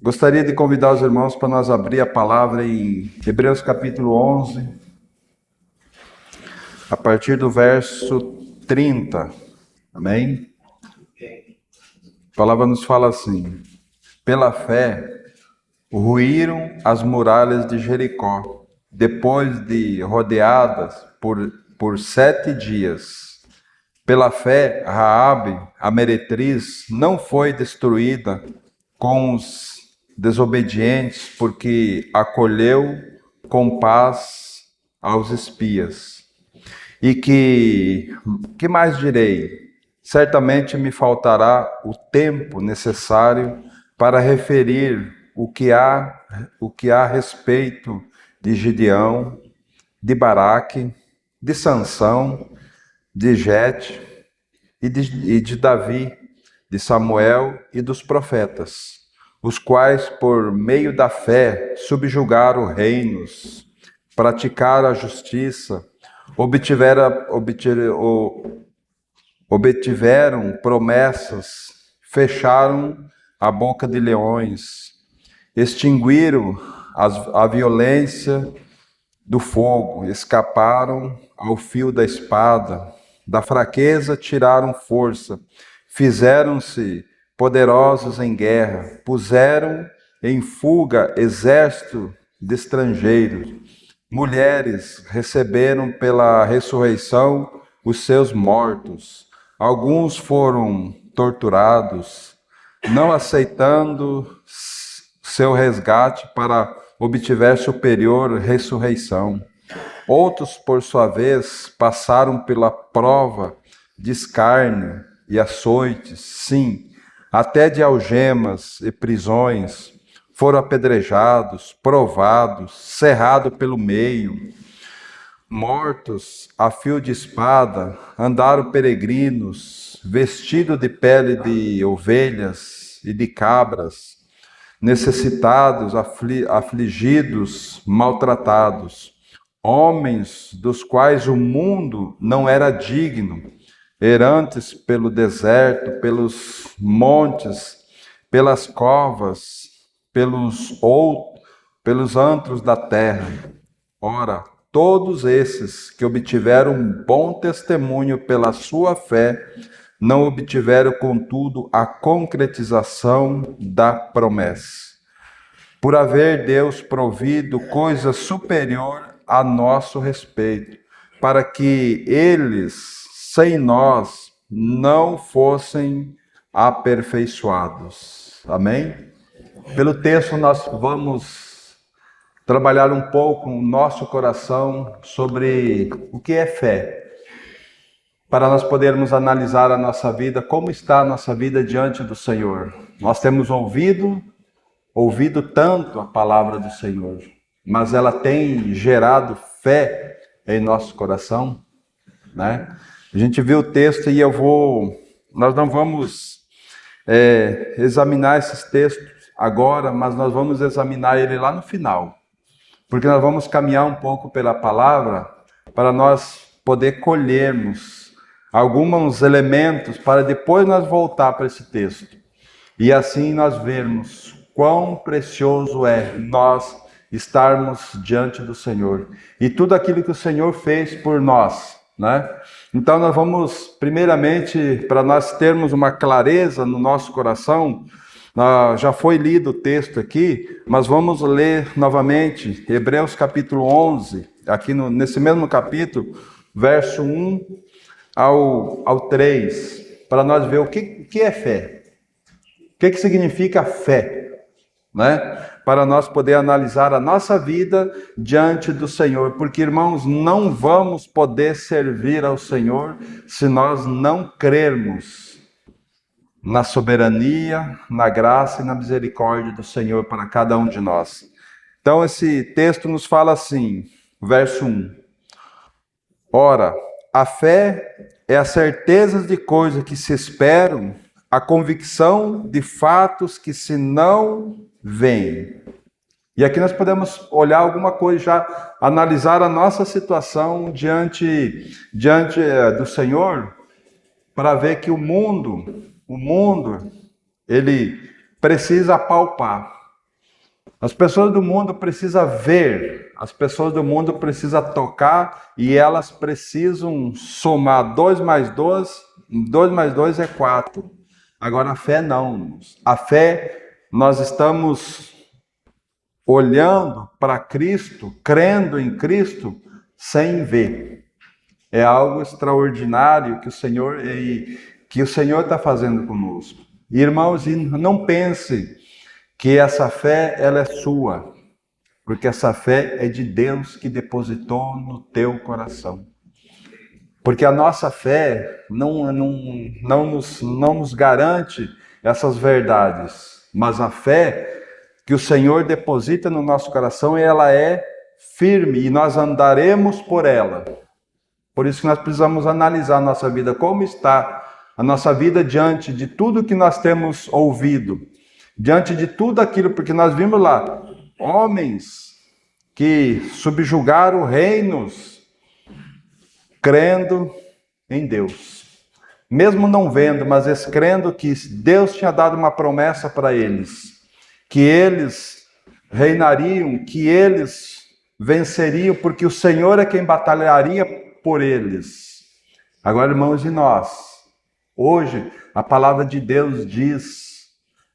Gostaria de convidar os irmãos para nós abrir a palavra em Hebreus capítulo 11, a partir do verso 30. Amém? A palavra nos fala assim: pela fé, ruíram as muralhas de Jericó, depois de rodeadas por 7 dias. Pela fé, Raabe, a meretriz, não foi destruída com os desobedientes, porque acolheu com paz aos espias. E que mais direi? Certamente me faltará o tempo necessário para referir o que há a respeito de Gideão, de Baraque, de Sansão, de Jete e de Davi, de Samuel e dos profetas, os quais, por meio da fé, subjugaram reinos, praticaram a justiça, obtiveram promessas, fecharam a boca de leões, extinguiram a violência do fogo, escaparam ao fio da espada, da fraqueza tiraram força, fizeram-se poderosos em guerra, puseram em fuga exército de estrangeiros. Mulheres receberam pela ressurreição os seus mortos. Alguns foram torturados, não aceitando seu resgate para obtiver superior ressurreição. Outros, por sua vez, passaram pela prova de escárnio e açoites, sim, até de algemas e prisões. Foram apedrejados, provados, cerrados pelo meio, mortos a fio de espada, andaram peregrinos, vestidos de pele de ovelhas e de cabras, necessitados, afligidos, maltratados, homens dos quais o mundo não era digno, errantes pelo deserto, pelos montes, pelas covas, pelos antros da terra. Ora, todos esses que obtiveram um bom testemunho pela sua fé, não obtiveram, contudo, a concretização da promessa. Por haver Deus provido coisa superior a nosso respeito, para que eles, sem nós, não fossem aperfeiçoados. Amém? Pelo texto nós vamos trabalhar um pouco no nosso coração sobre o que é fé, para nós podermos analisar a nossa vida, como está a nossa vida diante do Senhor. Nós temos ouvido tanto a palavra do Senhor, mas ela tem gerado fé em nosso coração, né? A gente viu o texto e nós não vamos examinar esses textos agora, mas nós vamos examinar ele lá no final, porque nós vamos caminhar um pouco pela palavra para nós poder colhermos alguns elementos para depois nós voltar para esse texto. E assim nós vermos quão precioso é nós estarmos diante do Senhor e tudo aquilo que o Senhor fez por nós, né? Então nós vamos, primeiramente, para nós termos uma clareza no nosso coração, já foi lido o texto aqui, mas vamos ler novamente Hebreus capítulo 11, aqui nesse mesmo capítulo, verso 1 ao 3, para nós ver o que é fé. O que significa fé, né? Para nós poder analisar a nossa vida diante do Senhor, porque, irmãos, não vamos poder servir ao Senhor se nós não crermos na soberania, na graça e na misericórdia do Senhor para cada um de nós. Então, esse texto nos fala assim, verso 1. Ora, a fé é a certeza de coisas que se esperam, a convicção de fatos que se não veem. E aqui nós podemos olhar alguma coisa, já analisar a nossa situação diante do Senhor, para ver que o mundo, ele precisa palpar. As pessoas do mundo precisam ver, as pessoas do mundo precisam tocar e elas precisam somar 2 mais 2, 2 mais 2 é 4. Agora a fé não. A fé, nós estamos olhando para Cristo, crendo em Cristo, sem ver. É algo extraordinário que o Senhor está fazendo conosco. Irmãos, não pense que essa fé ela é sua, porque essa fé é de Deus que depositou no teu coração. Porque a nossa fé não nos garante essas verdades, mas a fé que o Senhor deposita no nosso coração, ela é firme e nós andaremos por ela. Por isso que nós precisamos analisar a nossa vida, como está a nossa vida diante de tudo que nós temos ouvido, diante de tudo aquilo, porque nós vimos lá, homens que subjugaram reinos, crendo em Deus. Mesmo não vendo, mas eles crendo que Deus tinha dado uma promessa para eles, que eles reinariam, que eles venceriam, porque o Senhor é quem batalharia por eles. Agora, irmãos, e nós? Hoje, a palavra de Deus diz,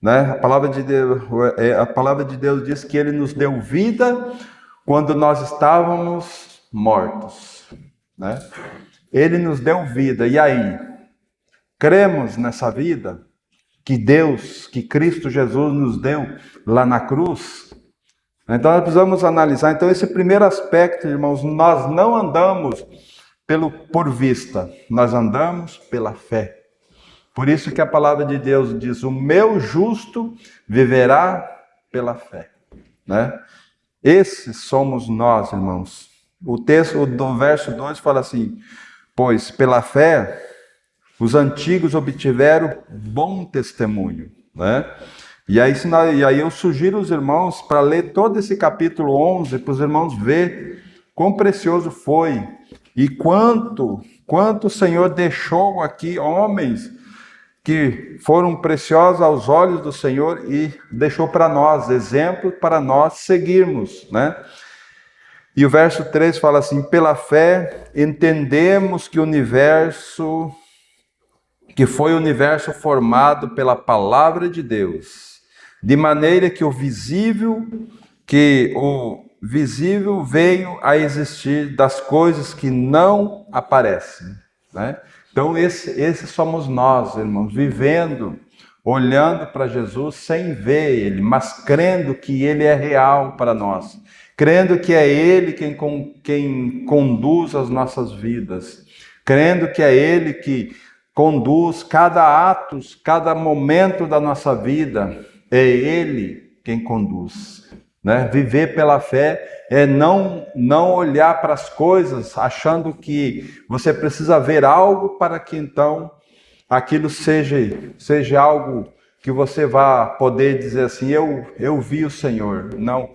né? A palavra de Deus diz que Ele nos deu vida quando nós estávamos mortos, né? Ele nos deu vida. E aí? Cremos nessa vida que Deus, que Cristo Jesus nos deu lá na cruz? Então nós precisamos analisar. Então esse primeiro aspecto, irmãos, nós não andamos por vista, nós andamos pela fé. Por isso que a palavra de Deus diz: o meu justo viverá pela fé, né? Esses somos nós, irmãos. O texto do verso 2 fala assim: pois pela fé os antigos obtiveram bom testemunho, né? E aí eu sugiro os irmãos para ler todo esse capítulo 11, para os irmãos ver quão precioso foi e quanto o Senhor deixou aqui homens que foram preciosos aos olhos do Senhor e deixou para nós, exemplo para nós seguirmos, né? E o verso 3 fala assim: pela fé entendemos que foi o universo formado pela palavra de Deus, de maneira que o visível veio a existir das coisas que não aparecem, né? Então esse somos nós, irmãos, vivendo, olhando para Jesus sem ver Ele, mas crendo que Ele é real para nós, crendo que é Ele quem conduz as nossas vidas, crendo que é Ele que conduz cada ato, cada momento da nossa vida, é Ele quem conduz, né? Viver pela fé é não olhar para as coisas achando que você precisa ver algo para que então aquilo seja algo que você vá poder dizer assim: eu vi o Senhor. Não,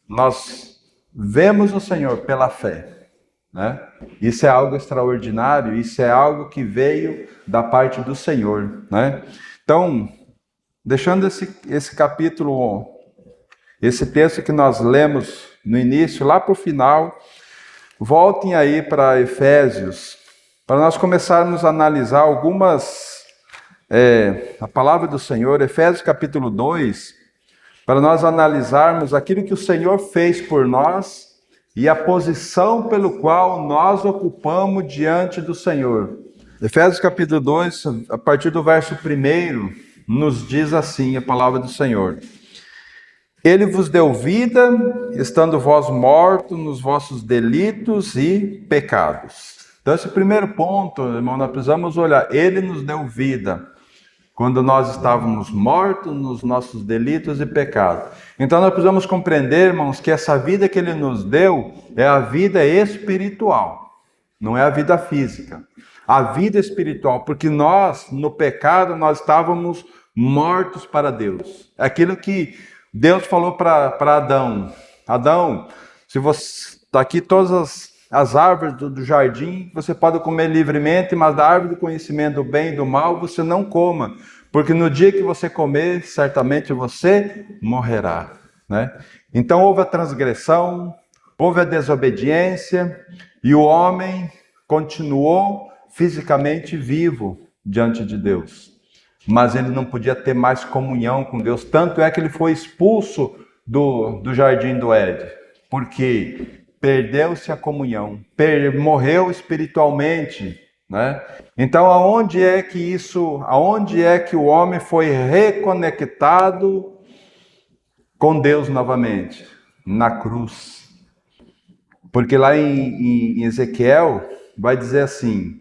nós vemos o Senhor pela fé, né? Isso é algo extraordinário, isso é algo que veio da parte do Senhor, né? Então, deixando esse capítulo, esse texto que nós lemos no início, lá para o final, voltem aí para Efésios, para nós começarmos a analisar a palavra do Senhor, Efésios capítulo 2, para nós analisarmos aquilo que o Senhor fez por nós e a posição pelo qual nós ocupamos diante do Senhor. Efésios capítulo 2, a partir do verso 1, nos diz assim a palavra do Senhor: Ele vos deu vida, estando vós mortos nos vossos delitos e pecados. Então esse primeiro ponto, irmão, nós precisamos olhar. Ele nos deu vida quando nós estávamos mortos nos nossos delitos e pecados. Então nós precisamos compreender, irmãos, que essa vida que Ele nos deu é a vida espiritual, não é a vida física. A vida espiritual, porque nós, no pecado, nós estávamos mortos para Deus. Aquilo que Deus falou para Adão: Adão, se você está aqui todas as árvores do jardim, você pode comer livremente, mas da árvore do conhecimento do bem e do mal você não coma, porque no dia que você comer, certamente você morrerá. né? Então houve a transgressão, houve a desobediência, e o homem continuou fisicamente vivo diante de Deus. Mas ele não podia ter mais comunhão com Deus. Tanto é que ele foi expulso do jardim do Éden, porque perdeu-se a comunhão, morreu espiritualmente, né? Então, aonde é que o homem foi reconectado com Deus novamente? Na cruz. Porque lá em Ezequiel vai dizer assim: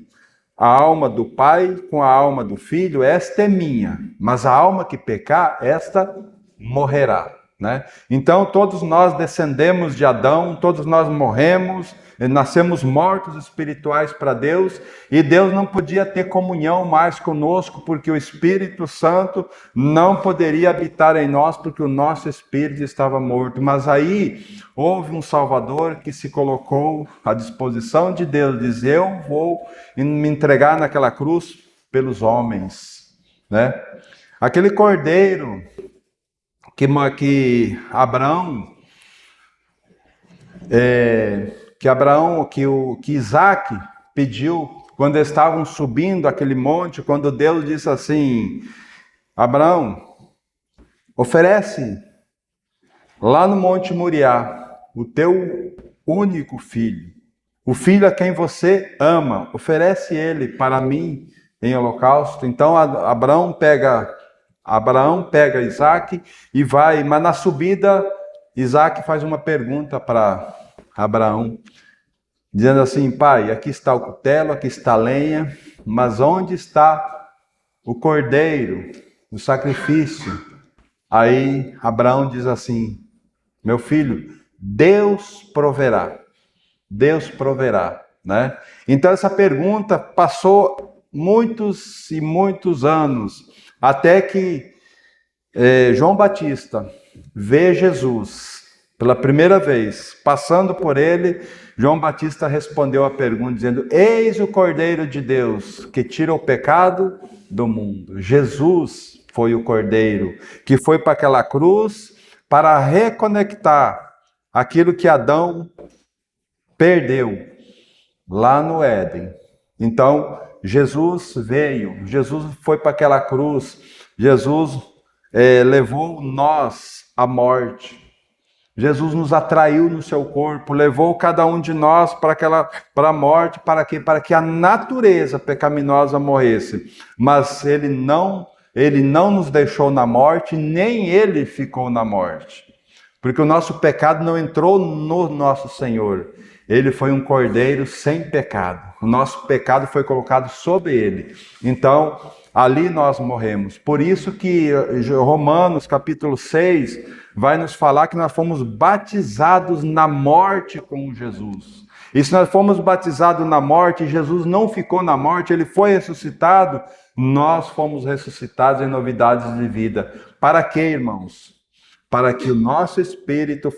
a alma do pai com a alma do filho, esta é minha, mas a alma que pecar, esta morrerá, né? Então todos nós descendemos de Adão, todos nós morremos, nascemos mortos espirituais para Deus, e Deus não podia ter comunhão mais conosco, porque o Espírito Santo não poderia habitar em nós, porque o nosso espírito estava morto. Mas aí houve um Salvador que se colocou à disposição de Deus, diz: eu vou me entregar naquela cruz pelos homens, né? Aquele cordeiro que Abraão, que Isaac pediu quando eles estavam subindo aquele monte, quando Deus disse assim: Abraão, oferece lá no Monte Moriá o teu único filho, o filho a quem você ama, oferece ele para mim em holocausto. Então Abraão pega Isaac e vai, mas na subida Isaac faz uma pergunta para Abraão, dizendo assim: pai, aqui está o cutelo, aqui está a lenha, mas onde está o cordeiro, o sacrifício? Aí Abraão diz assim: meu filho, Deus proverá, né? Então essa pergunta passou muitos e muitos anos, até que João Batista vê Jesus pela primeira vez, passando por ele. João Batista respondeu a pergunta dizendo: eis o Cordeiro de Deus que tira o pecado do mundo. Jesus foi o Cordeiro que foi para aquela cruz para reconectar aquilo que Adão perdeu lá no Éden. Então, Jesus veio, Jesus foi para aquela cruz, Jesus levou nós à morte. Jesus nos atraiu no seu corpo, levou cada um de nós para a morte, para que a natureza pecaminosa morresse. Mas ele não nos deixou na morte, nem ele ficou na morte. Porque o nosso pecado não entrou no nosso Senhor. Ele foi um cordeiro sem pecado. O nosso pecado foi colocado sobre ele. Então, ali nós morremos. Por isso que Romanos capítulo 6 vai nos falar que nós fomos batizados na morte com Jesus. E se nós fomos batizados na morte, Jesus não ficou na morte, ele foi ressuscitado, nós fomos ressuscitados em novidades de vida. Para quê, irmãos? Para que o nosso espírito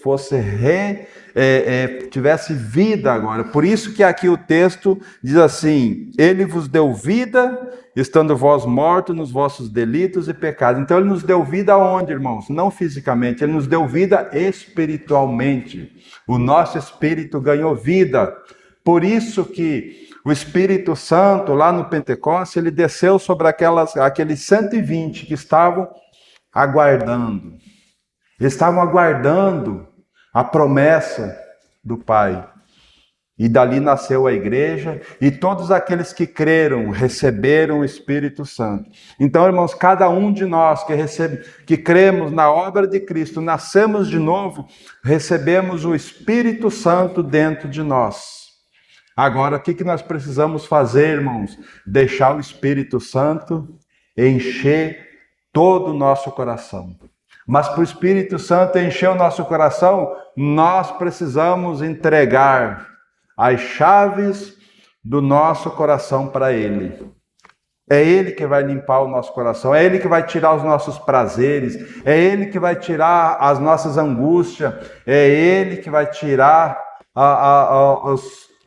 tivesse vida agora. Por isso que aqui o texto diz assim: ele vos deu vida, estando vós mortos nos vossos delitos e pecados. Então ele nos deu vida aonde, irmãos? Não fisicamente, ele nos deu vida espiritualmente. O nosso espírito ganhou vida. Por isso que o Espírito Santo, lá no Pentecostes, ele desceu sobre aqueles 120 que estavam aguardando. Eles estavam aguardando a promessa do Pai. E dali nasceu a igreja, e todos aqueles que creram receberam o Espírito Santo. Então, irmãos, cada um de nós que cremos na obra de Cristo, nascemos de novo, recebemos o Espírito Santo dentro de nós. Agora, o que nós precisamos fazer, irmãos? Deixar o Espírito Santo encher todo o nosso coração. Mas para o Espírito Santo encher o nosso coração, nós precisamos entregar as chaves do nosso coração para Ele. É Ele que vai limpar o nosso coração, é Ele que vai tirar os nossos prazeres, é Ele que vai tirar as nossas angústias, é Ele que vai tirar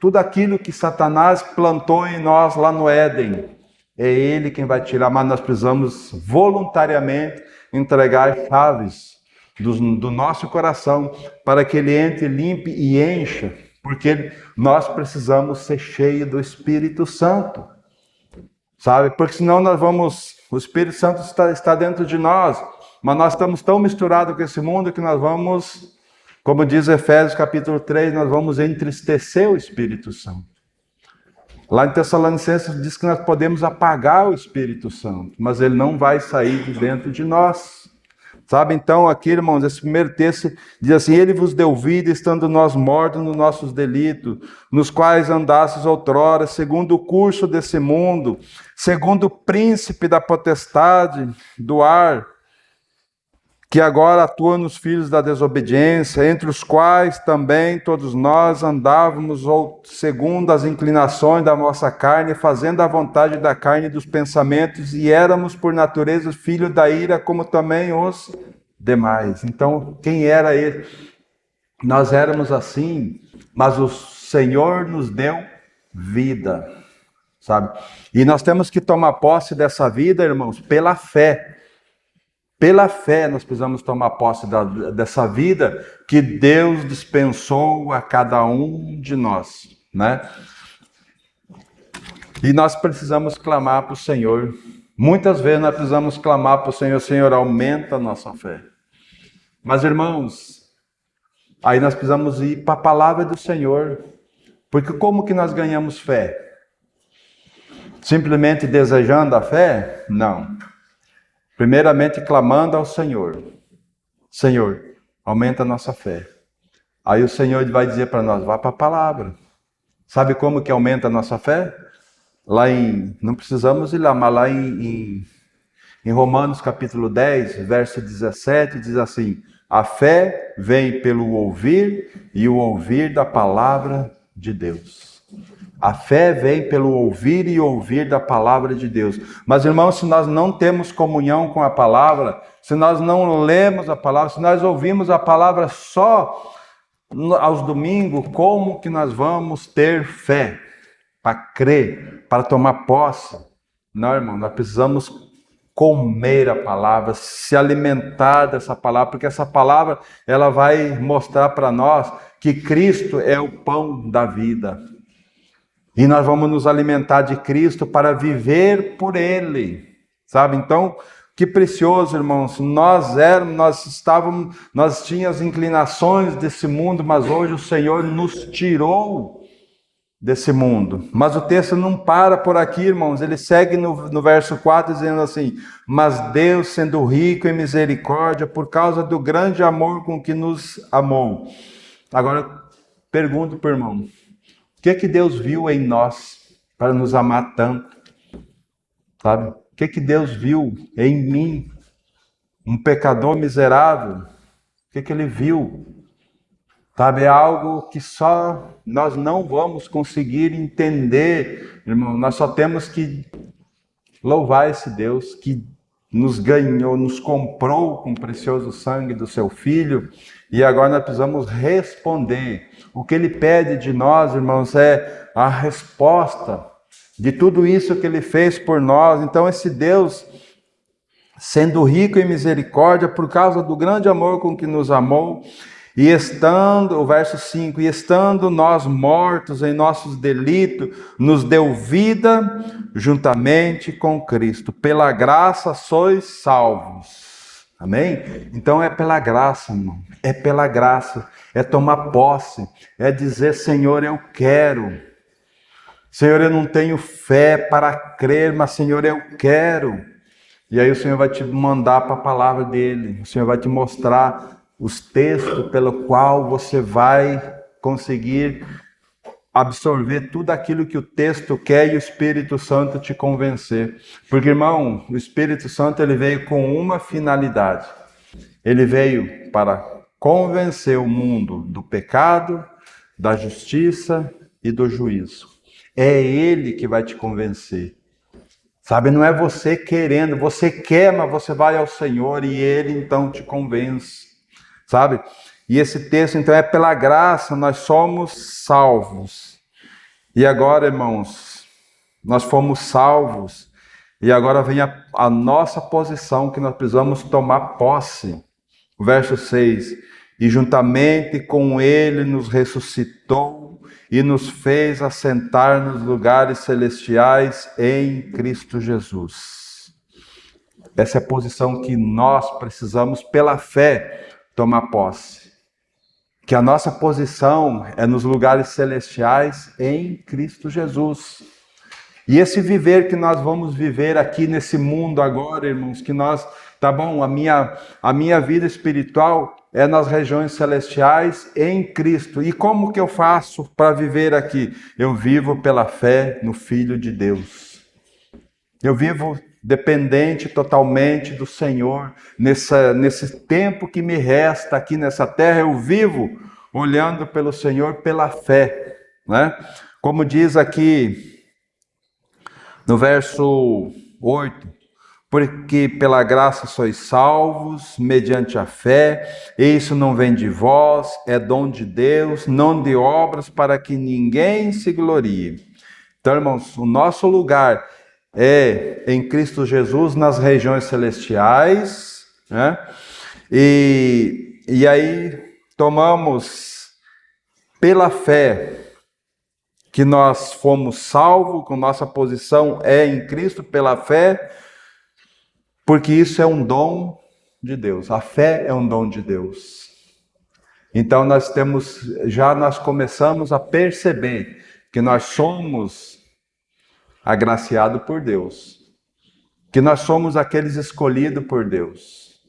tudo aquilo que Satanás plantou em nós lá no Éden. É Ele quem vai tirar, mas nós precisamos voluntariamente entregar as chaves do nosso coração, para que ele entre, limpe e encha, porque nós precisamos ser cheios do Espírito Santo, sabe? Porque senão o Espírito Santo está dentro de nós, mas nós estamos tão misturados com esse mundo que nós vamos, como diz Efésios capítulo 3, nós vamos entristecer o Espírito Santo. Lá em Tessalonicenses diz que nós podemos apagar o Espírito Santo, mas ele não vai sair de dentro de nós. Sabe, então, aqui, irmãos, esse primeiro texto diz assim: ele vos deu vida, estando nós mortos nos nossos delitos, nos quais andastes outrora, segundo o curso desse mundo, segundo o príncipe da potestade do ar, que agora atua nos filhos da desobediência, entre os quais também todos nós andávamos segundo as inclinações da nossa carne, fazendo a vontade da carne e dos pensamentos, e éramos por natureza filhos da ira, como também os demais. Então, quem era ele? Nós éramos assim, mas o Senhor nos deu vida, sabe? E nós temos que tomar posse dessa vida, irmãos, pela fé. Pela fé nós precisamos tomar posse dessa vida que Deus dispensou a cada um de nós, né? E nós precisamos clamar para o Senhor. Muitas vezes nós precisamos clamar para o Senhor: Senhor, aumenta a nossa fé. Mas, irmãos, aí nós precisamos ir para a palavra do Senhor. Porque como que nós ganhamos fé? Simplesmente desejando a fé? Não. Primeiramente clamando ao Senhor: Senhor, aumenta a nossa fé. Aí o Senhor vai dizer para nós: vá para a palavra. Sabe como que aumenta a nossa fé? Não precisamos ir lá, mas lá em Romanos capítulo 10, verso 17, diz assim: a fé vem pelo ouvir, e o ouvir da palavra de Deus. A fé vem pelo ouvir e ouvir da palavra de Deus. Mas, irmãos, se nós não temos comunhão com a palavra, se nós não lemos a palavra, se nós ouvimos a palavra só aos domingos, como que nós vamos ter fé para crer, para tomar posse? Não, irmão, nós precisamos comer a palavra, se alimentar dessa palavra, porque essa palavra ela vai mostrar para nós que Cristo é o pão da vida. E nós vamos nos alimentar de Cristo para viver por Ele, sabe? Então, que precioso, irmãos. Nós tínhamos inclinações desse mundo, mas hoje o Senhor nos tirou desse mundo. Mas o texto não para por aqui, irmãos. Ele segue no verso 4 dizendo assim: mas Deus, sendo rico em misericórdia, por causa do grande amor com que nos amou. Agora, pergunto para o irmão: o que Deus viu em nós para nos amar tanto? Sabe? O que Deus viu em mim, um pecador miserável? O que Ele viu? Sabe? É algo que só nós não vamos conseguir entender, irmão. Nós só temos que louvar esse Deus que nos ganhou, nos comprou com o precioso sangue do seu Filho, e agora nós precisamos responder. O que Ele pede de nós, irmãos, é a resposta de tudo isso que Ele fez por nós. Então esse Deus, sendo rico em misericórdia, por causa do grande amor com que nos amou, e estando, o verso 5, e estando nós mortos em nossos delitos, nos deu vida juntamente com Cristo. Pela graça sois salvos. Amém? Então é pela graça, irmão. É pela graça. É tomar posse. É dizer: Senhor, eu quero. Senhor, eu não tenho fé para crer, mas Senhor, eu quero. E aí o Senhor vai te mandar para a palavra dele. O Senhor vai te mostrar os textos pelo qual você vai conseguir absorver tudo aquilo que o texto quer e o Espírito Santo te convencer. Porque, irmão, o Espírito Santo ele veio com uma finalidade. Ele veio para convencer o mundo do pecado, da justiça e do juízo. É Ele que vai te convencer. Sabe, não é você querendo, você quer, mas você vai ao Senhor e Ele então te convence. Sabe? E esse texto, então, é pela graça, nós somos salvos. E agora, irmãos, nós fomos salvos. E agora vem a nossa posição que nós precisamos tomar posse. O verso 6. E juntamente com ele nos ressuscitou e nos fez assentar nos lugares celestiais em Cristo Jesus. Essa é a posição que nós precisamos, pela fé, tomar posse. Que a nossa posição é nos lugares celestiais em Cristo Jesus. E esse viver que nós vamos viver aqui nesse mundo agora, irmãos, que nós, tá bom, a minha vida espiritual é nas regiões celestiais em Cristo. E como que eu faço para viver aqui? Eu vivo pela fé no Filho de Deus. Eu vivo dependente totalmente do Senhor. Nesse tempo que me resta aqui nessa terra, eu vivo olhando pelo Senhor pela fé, né? Como diz aqui no verso 8, porque pela graça sois salvos, mediante a fé, e isso não vem de vós, é dom de Deus, não de obras, para que ninguém se glorie. Então, irmãos, o nosso lugar é em Cristo Jesus, nas regiões celestiais, né? E aí tomamos pela fé que nós fomos salvos, que nossa posição é em Cristo pela fé, porque isso é um dom de Deus. A fé é um dom de Deus. Então nós começamos a perceber que nós somos agraciados por Deus, que nós somos aqueles escolhidos por Deus,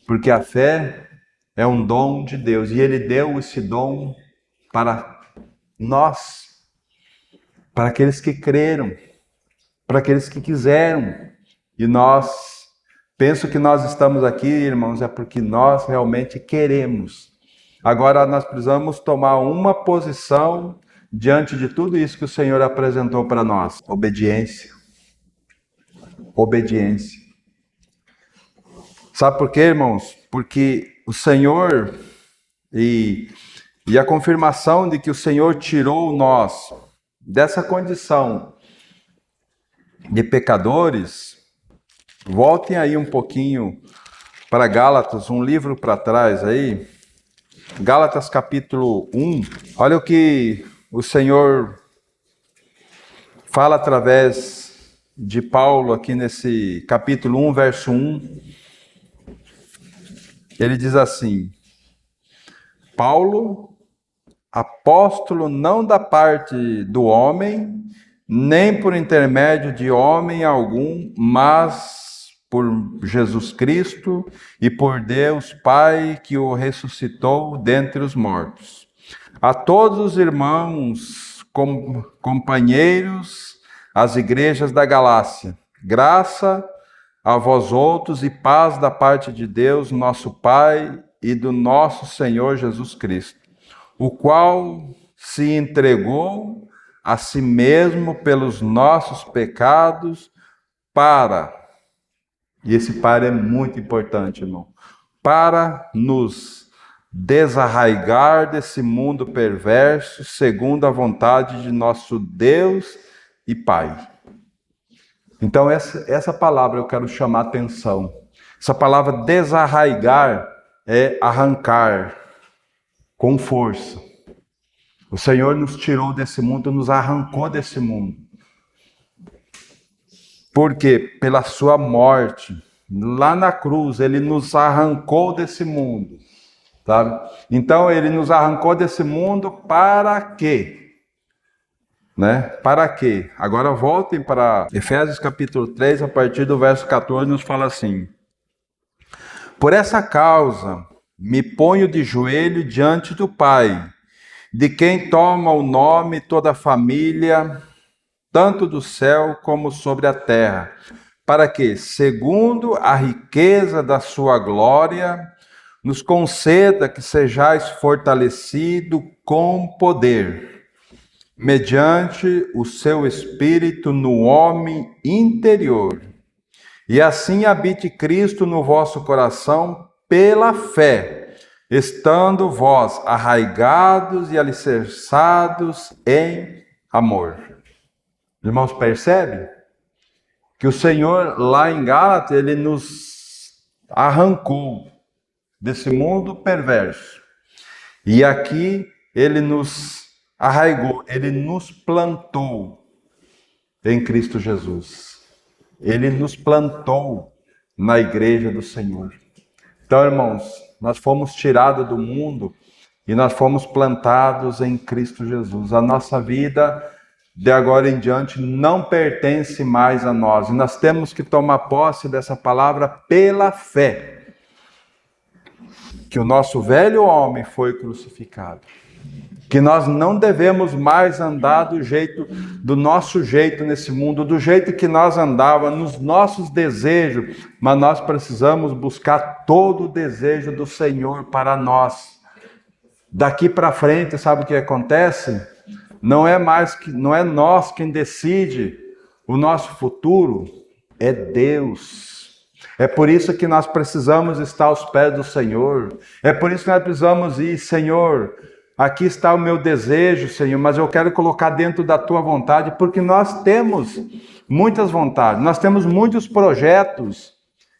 porque a fé é um dom de Deus e Ele deu esse dom para nós, para aqueles que creram, para aqueles que quiseram. E penso que nós estamos aqui, irmãos, é porque nós realmente queremos. Agora nós precisamos tomar uma posição diante de tudo isso que o Senhor apresentou para nós. Obediência. Obediência. Sabe por quê, irmãos? Porque o Senhor e a confirmação de que o Senhor tirou nós dessa condição de pecadores. Voltem aí um pouquinho para Gálatas, um livro para trás aí. Gálatas capítulo 1. Olha o que o Senhor fala através de Paulo aqui nesse capítulo 1, verso 1. Ele diz assim: Paulo, apóstolo não da parte do homem, nem por intermédio de homem algum, mas por Jesus Cristo e por Deus Pai que o ressuscitou dentre os mortos. A todos os irmãos, companheiros, as igrejas da Galácia, graça a vós outros e paz da parte de Deus, nosso Pai, e do nosso Senhor Jesus Cristo, o qual se entregou a si mesmo pelos nossos pecados e esse para é muito importante, irmão, para nos desarraigar desse mundo perverso, segundo a vontade de nosso Deus e Pai. Então essa palavra eu quero chamar a atenção. Essa palavra desarraigar é arrancar com força. O Senhor nos tirou desse mundo, nos arrancou desse mundo. Porque pela sua morte, lá na cruz, Ele nos arrancou desse mundo. Sabe? Então Ele nos arrancou desse mundo para quê? Né? Para quê? Agora voltem para Efésios capítulo 3, a partir do verso 14, nos fala assim: por essa causa me ponho de joelho diante do Pai, de quem toma o nome toda a família, tanto do céu como sobre a terra, para que, segundo a riqueza da sua glória, nos conceda que sejais fortalecido com poder, mediante o seu Espírito no homem interior, e assim habite Cristo no vosso coração pela fé, estando vós arraigados e alicerçados em amor. Irmãos, percebe? Que o Senhor lá em Gálatas, Ele nos arrancou. desse mundo perverso. E aqui ele nos arraigou, ele nos plantou em Cristo Jesus. Ele nos plantou na igreja do Senhor. Então, irmãos, nós fomos tirados do mundo e nós fomos plantados em Cristo Jesus. A nossa vida, de agora em diante, não pertence mais a nós. E nós temos que tomar posse dessa palavra pela fé. Que o nosso velho homem foi crucificado. Que nós não devemos mais andar do nosso jeito nesse mundo, do jeito que nós andávamos, nos nossos desejos, mas nós precisamos buscar todo o desejo do Senhor para nós. Daqui para frente, sabe o que acontece? Não é nós quem decide o nosso futuro, é Deus. É por isso que nós precisamos estar aos pés do Senhor. É por isso que nós precisamos ir, Senhor, aqui está o meu desejo, Senhor, mas eu quero colocar dentro da tua vontade, porque nós temos muitas vontades, nós temos muitos projetos.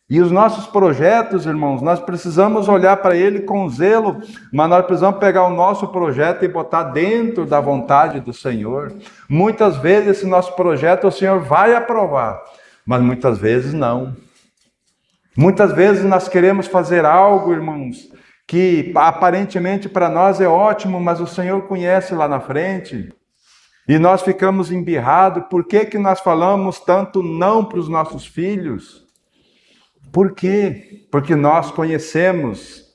E os nossos projetos, irmãos, nós precisamos olhar para ele com zelo, mas nós precisamos pegar o nosso projeto e botar dentro da vontade do Senhor. Muitas vezes esse nosso projeto o Senhor vai aprovar, mas muitas vezes não. Muitas vezes nós queremos fazer algo, irmãos, que aparentemente para nós é ótimo, mas o Senhor conhece lá na frente. E nós ficamos embirrados. Por que nós falamos tanto não para os nossos filhos? Por quê? Porque nós conhecemos.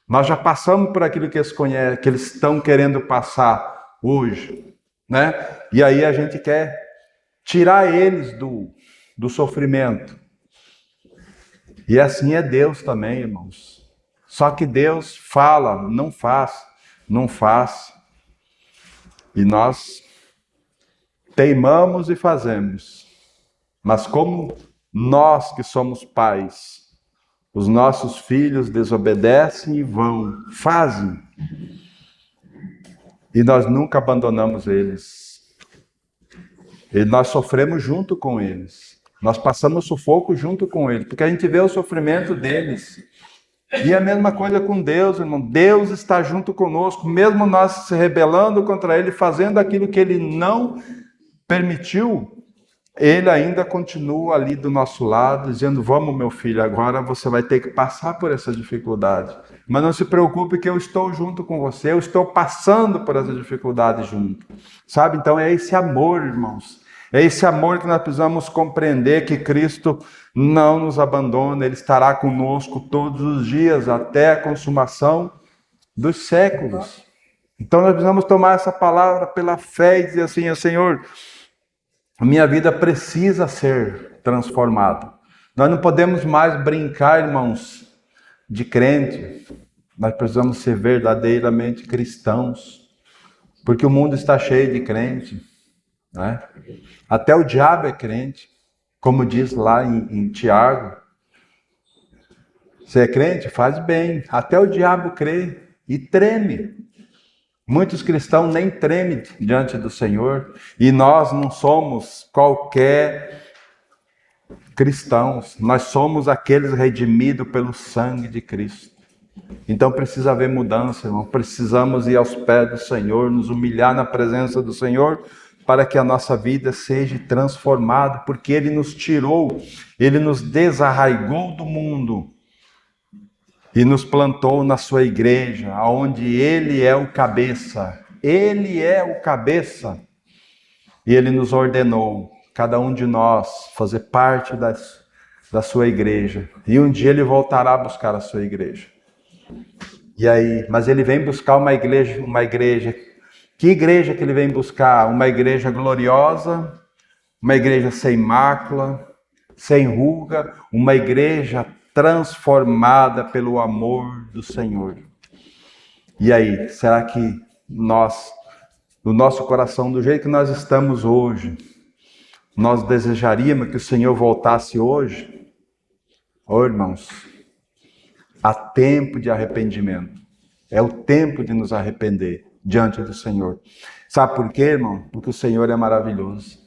Nós já passamos por aquilo que eles estão querendo passar hoje, né? E aí a gente quer tirar eles do sofrimento. E assim é Deus também, irmãos. Só que Deus fala, não faz, não faz. E nós teimamos e fazemos. Mas como nós que somos pais, os nossos filhos desobedecem e fazem. E nós nunca abandonamos eles. E nós sofremos junto com eles. Nós passamos sufoco junto com eles, porque a gente vê o sofrimento deles. E a mesma coisa com Deus, irmão. Deus está junto conosco, mesmo nós se rebelando contra Ele, fazendo aquilo que Ele não permitiu, Ele ainda continua ali do nosso lado, dizendo, vamos meu filho, agora você vai ter que passar por essa dificuldade. Mas não se preocupe que eu estou junto com você, eu estou passando por essa dificuldade junto. Sabe? Então é esse amor, irmãos. É esse amor que nós precisamos compreender, que Cristo não nos abandona, Ele estará conosco todos os dias, até a consumação dos séculos. Então nós precisamos tomar essa palavra pela fé e dizer assim, Senhor, a minha vida precisa ser transformada. Nós não podemos mais brincar, irmãos, de crente. Nós precisamos ser verdadeiramente cristãos, porque o mundo está cheio de crente. Né? Até o diabo é crente, como diz lá em Tiago. Você é crente? Faz bem. Até o diabo crê e treme. Muitos cristãos nem tremem diante do Senhor. E nós não somos qualquer cristãos. Nós somos aqueles redimidos pelo sangue de Cristo. Então precisa haver mudança, irmão. Precisamos ir aos pés do Senhor, nos humilhar na presença do Senhor, para que a nossa vida seja transformada, porque Ele nos tirou, Ele nos desarraigou do mundo e nos plantou na sua igreja, onde Ele é o cabeça. Ele é o cabeça. E Ele nos ordenou, cada um de nós, fazer parte da sua igreja. E um dia Ele voltará a buscar a sua igreja. E aí, mas Ele vem buscar uma igreja. Que igreja que Ele vem buscar? Uma igreja gloriosa, uma igreja sem mácula, sem ruga, uma igreja transformada pelo amor do Senhor. E aí, será que nós, no nosso coração, do jeito que nós estamos hoje, nós desejaríamos que o Senhor voltasse hoje? Ô irmãos, há tempo de arrependimento. É o tempo de nos arrepender diante do Senhor. Sabe por quê, irmão? Porque o Senhor é maravilhoso.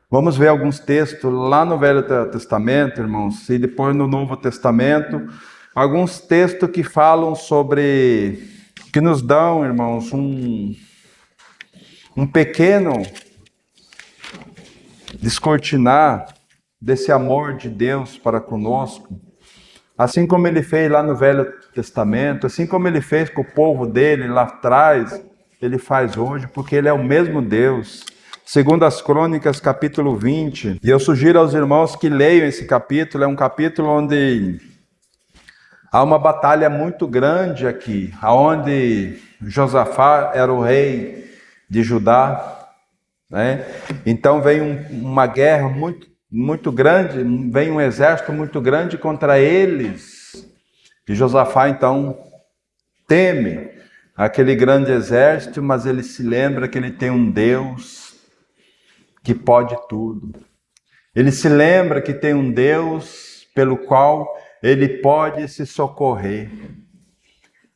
Vamos ver alguns textos lá no Velho Testamento, irmãos, e depois no Novo Testamento, alguns textos que falam sobre, que nos dão, irmãos, um pequeno descortinar desse amor de Deus para conosco, assim como ele fez lá no Velho Testamento, assim como ele fez com o povo dele lá atrás, ele faz hoje, porque ele é o mesmo Deus. Segundo as Crônicas, capítulo 20, e eu sugiro aos irmãos que leiam esse capítulo, é um capítulo onde há uma batalha muito grande aqui, onde Josafá era o rei de Judá, né? Então vem uma guerra muito grande, vem um exército muito grande contra eles. E Josafá então teme aquele grande exército, mas ele se lembra que ele tem um Deus que pode tudo. Ele se lembra que tem um Deus pelo qual ele pode se socorrer.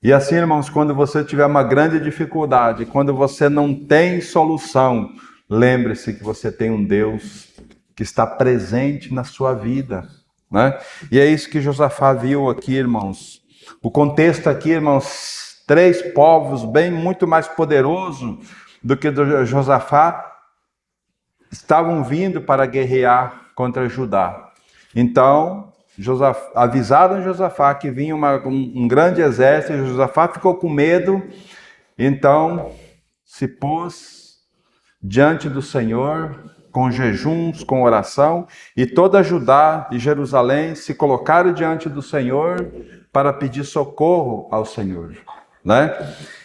E assim, irmãos, quando você tiver uma grande dificuldade, quando você não tem solução, lembre-se que você tem um Deus que está presente na sua vida, né? E é isso que Josafá viu aqui, irmãos. O contexto aqui, irmãos, 3 povos bem muito mais poderosos do que do Josafá estavam vindo para guerrear contra Judá. Então, avisaram Josafá que vinha um grande exército, e Josafá ficou com medo, então se pôs diante do Senhor, com jejuns, com oração, e toda Judá e Jerusalém se colocaram diante do Senhor para pedir socorro ao Senhor, né?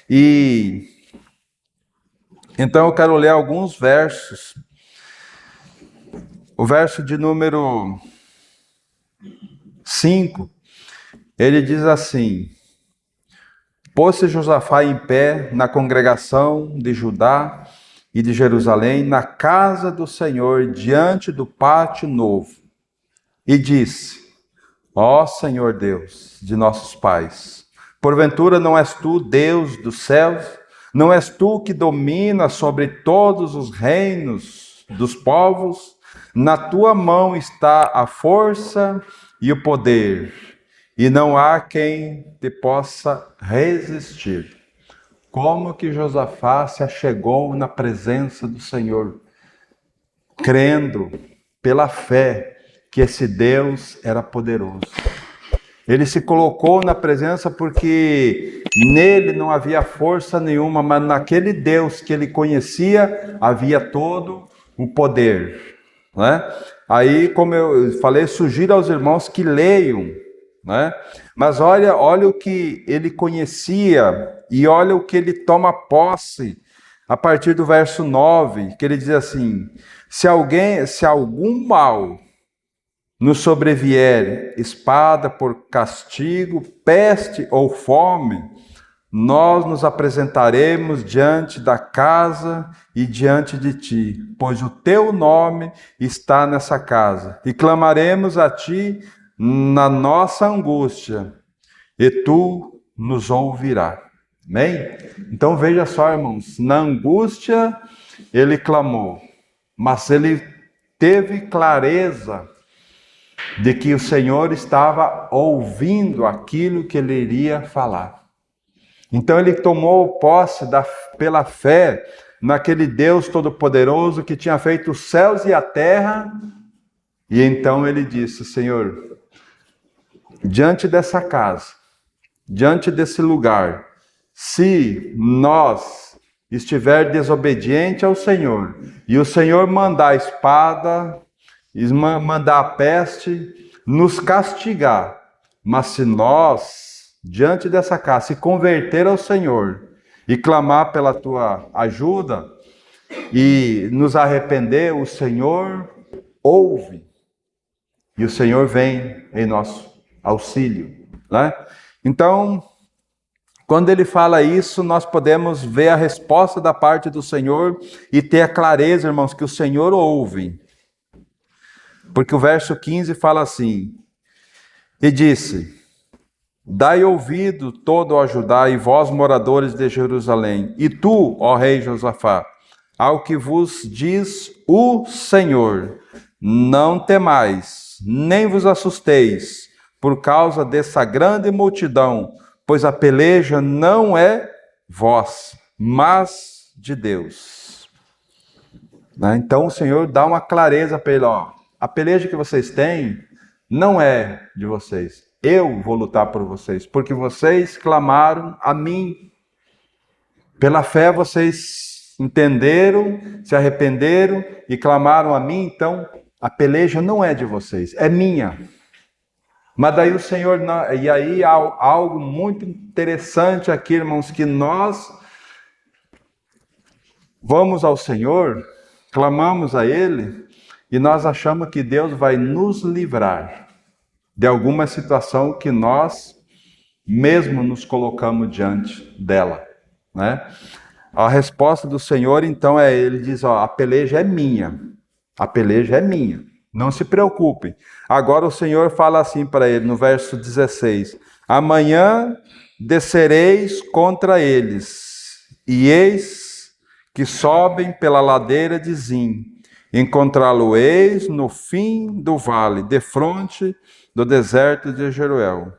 E então eu quero ler alguns versos. O verso de número 5, ele diz assim: pôs-se Josafá em pé na congregação de Judá e de Jerusalém, na casa do Senhor, diante do pátio novo, e disse: ó Senhor Deus de nossos pais, porventura não és tu Deus dos céus? Não és tu que domina sobre todos os reinos dos povos? Na tua mão está a força e o poder, e não há quem te possa resistir. Como que Josafá se achegou na presença do Senhor, crendo pela fé que esse Deus era poderoso. Ele se colocou na presença porque nele não havia força nenhuma, mas naquele Deus que ele conhecia havia todo o poder, né? Aí, como eu falei, sugiro aos irmãos que leiam, né? Mas olha o que ele conhecia e olha o que ele toma posse a partir do verso 9, que ele diz assim: se algum mal nos sobrevier, espada por castigo, peste ou fome, nós nos apresentaremos diante da casa e diante de ti, pois o teu nome está nessa casa, e clamaremos a ti na nossa angústia, e tu nos ouvirás. Amém? Então veja só, irmãos, na angústia ele clamou, mas ele teve clareza de que o Senhor estava ouvindo aquilo que ele iria falar. Então ele tomou posse pela fé naquele Deus Todo-Poderoso que tinha feito os céus e a terra. E então ele disse: Senhor, diante dessa casa, diante desse lugar, se nós estiver desobediente ao Senhor, e o Senhor mandar a espada, mandar a peste, nos castigar, mas se nós, diante dessa casa, se converter ao Senhor e clamar pela tua ajuda e nos arrepender, o Senhor ouve e o Senhor vem em nosso auxílio, né? Então, quando ele fala isso, nós podemos ver a resposta da parte do Senhor e ter a clareza, irmãos, que o Senhor ouve. Porque o verso 15 fala assim: e disse: dai ouvido todo a Judá e vós, moradores de Jerusalém, e tu, ó rei Josafá, ao que vos diz o Senhor, não temais, nem vos assusteis, por causa dessa grande multidão, pois a peleja não é vós, mas de Deus. Né? Então o Senhor dá uma clareza para ele, ó, a peleja que vocês têm não é de vocês. Eu vou lutar por vocês, porque vocês clamaram a mim. Pela fé vocês entenderam, se arrependeram e clamaram a mim, então a peleja não é de vocês, é minha. Mas daí o Senhor, e aí há algo muito interessante aqui, irmãos, que nós vamos ao Senhor, clamamos a Ele, e nós achamos que Deus vai nos livrar de alguma situação que nós mesmo nos colocamos diante dela, né? A resposta do Senhor, então, ele diz, ó, a peleja é minha, a peleja é minha, não se preocupem. Agora o Senhor fala assim para ele, no verso 16, amanhã descereis contra eles, e eis que sobem pela ladeira de Zim, encontrá-lo-eis no fim do vale, defronte do deserto de Jeruel.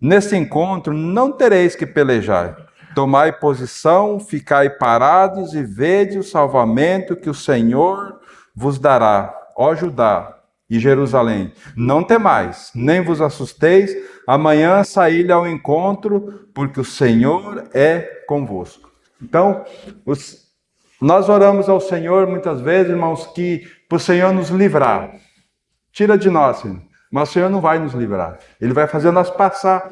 Nesse encontro não tereis que pelejar. Tomai posição, ficai parados e vede o salvamento que o Senhor vos dará, ó Judá e Jerusalém. Não temais, nem vos assusteis, amanhã saí-lhe ao encontro, porque o Senhor é convosco. Então, nós oramos ao Senhor muitas vezes, irmãos, que para o Senhor nos livrar. Tira de nós, Senhor. Mas o Senhor não vai nos livrar. Ele vai fazer nós passar.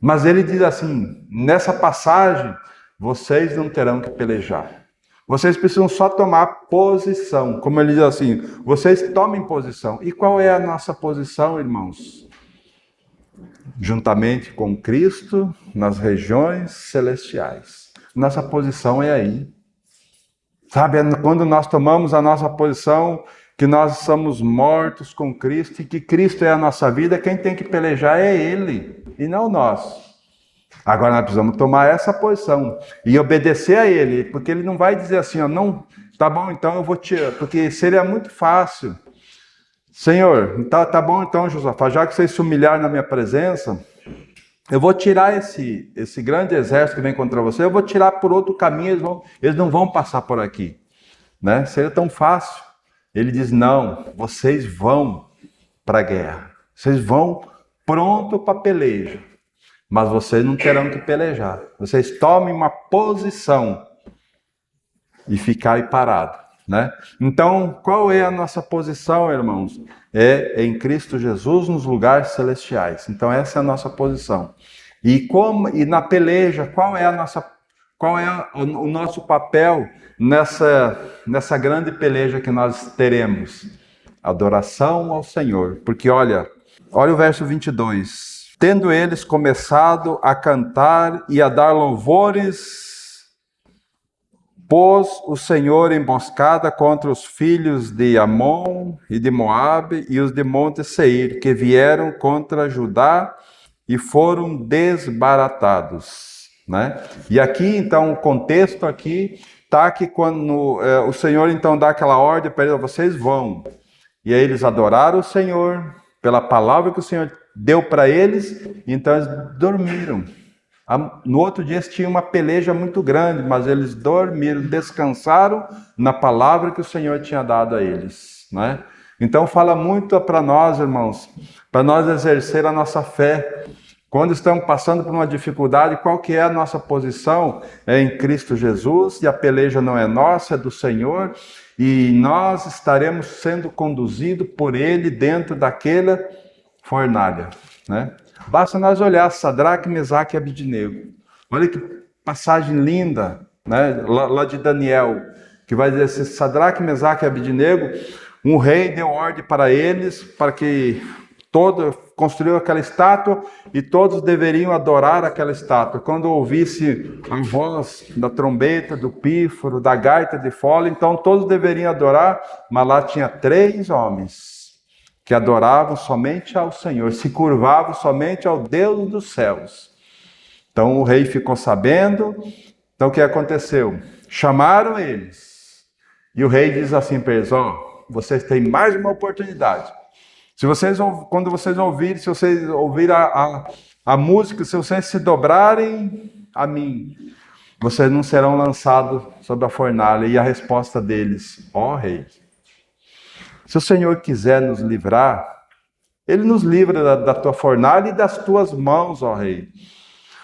Mas ele diz assim, nessa passagem, vocês não terão que pelejar. Vocês precisam só tomar posição. Como ele diz assim, vocês tomem posição. E qual é a nossa posição, irmãos? Juntamente com Cristo, nas regiões celestiais. Nossa posição é aí. Sabe, quando nós tomamos a nossa posição, que nós somos mortos com Cristo e que Cristo é a nossa vida, quem tem que pelejar é Ele, e não nós. Agora nós precisamos tomar essa posição e obedecer a Ele, porque Ele não vai dizer assim, ó, não, tá bom, então eu vou tirar, porque seria muito fácil. Senhor, tá bom então, Josafá, já que vocês se humilharam na minha presença, eu vou tirar esse grande exército que vem contra você, eu vou tirar por outro caminho, eles não vão passar por aqui. Né? Seria tão fácil. Ele diz, não, vocês vão para a guerra. Vocês vão pronto para a peleja. Mas vocês não terão que pelejar. Vocês tomem uma posição e ficarem parados. Né? Então, qual é a nossa posição, irmãos? É em Cristo Jesus nos lugares celestiais. Então, essa é a nossa posição. E na peleja, qual é o nosso papel nessa grande peleja que nós teremos? Adoração ao Senhor. Porque olha o verso 22. Tendo eles começado a cantar e a dar louvores, pôs o Senhor emboscada contra os filhos de Amon e de Moabe e os de Monte Seir, que vieram contra Judá e foram desbaratados. Né? E aqui, então, o contexto aqui está que quando o Senhor, então, dá aquela ordem para eles, vocês vão. E aí eles adoraram o Senhor pela palavra que o Senhor deu para eles, e então eles dormiram. No outro dia eles tinham uma peleja muito grande, mas eles dormiram, descansaram na palavra que o Senhor tinha dado a eles. Né? Então fala muito para nós, irmãos, para nós exercer a nossa fé. Quando estamos passando por uma dificuldade, qual que é a nossa posição? É em Cristo Jesus, e a peleja não é nossa, é do Senhor, e nós estaremos sendo conduzidos por Ele dentro daquela fornalha. Né? Basta nós olhar Sadraque, Mesaque e Abidnego. Olha que passagem linda, né? lá de Daniel, que vai dizer assim, Sadraque, Mesaque e Abidnego, um rei deu ordem para eles, para que construiu aquela estátua e todos deveriam adorar aquela estátua. Quando ouvisse a voz da trombeta, do pífaro, da gaita de fole, então todos deveriam adorar, mas lá tinha 3 homens que adoravam somente ao Senhor, se curvavam somente ao Deus dos céus. Então o rei ficou sabendo, então o que aconteceu? Chamaram eles, e o rei diz assim para eles, vocês têm mais uma oportunidade. Se vocês, quando vocês ouvirem, se vocês ouvirem a música, se vocês se dobrarem a mim, vocês não serão lançados sobre a fornalha. E a resposta deles: ó rei, se o Senhor quiser nos livrar, Ele nos livra da tua fornalha e das tuas mãos, ó rei.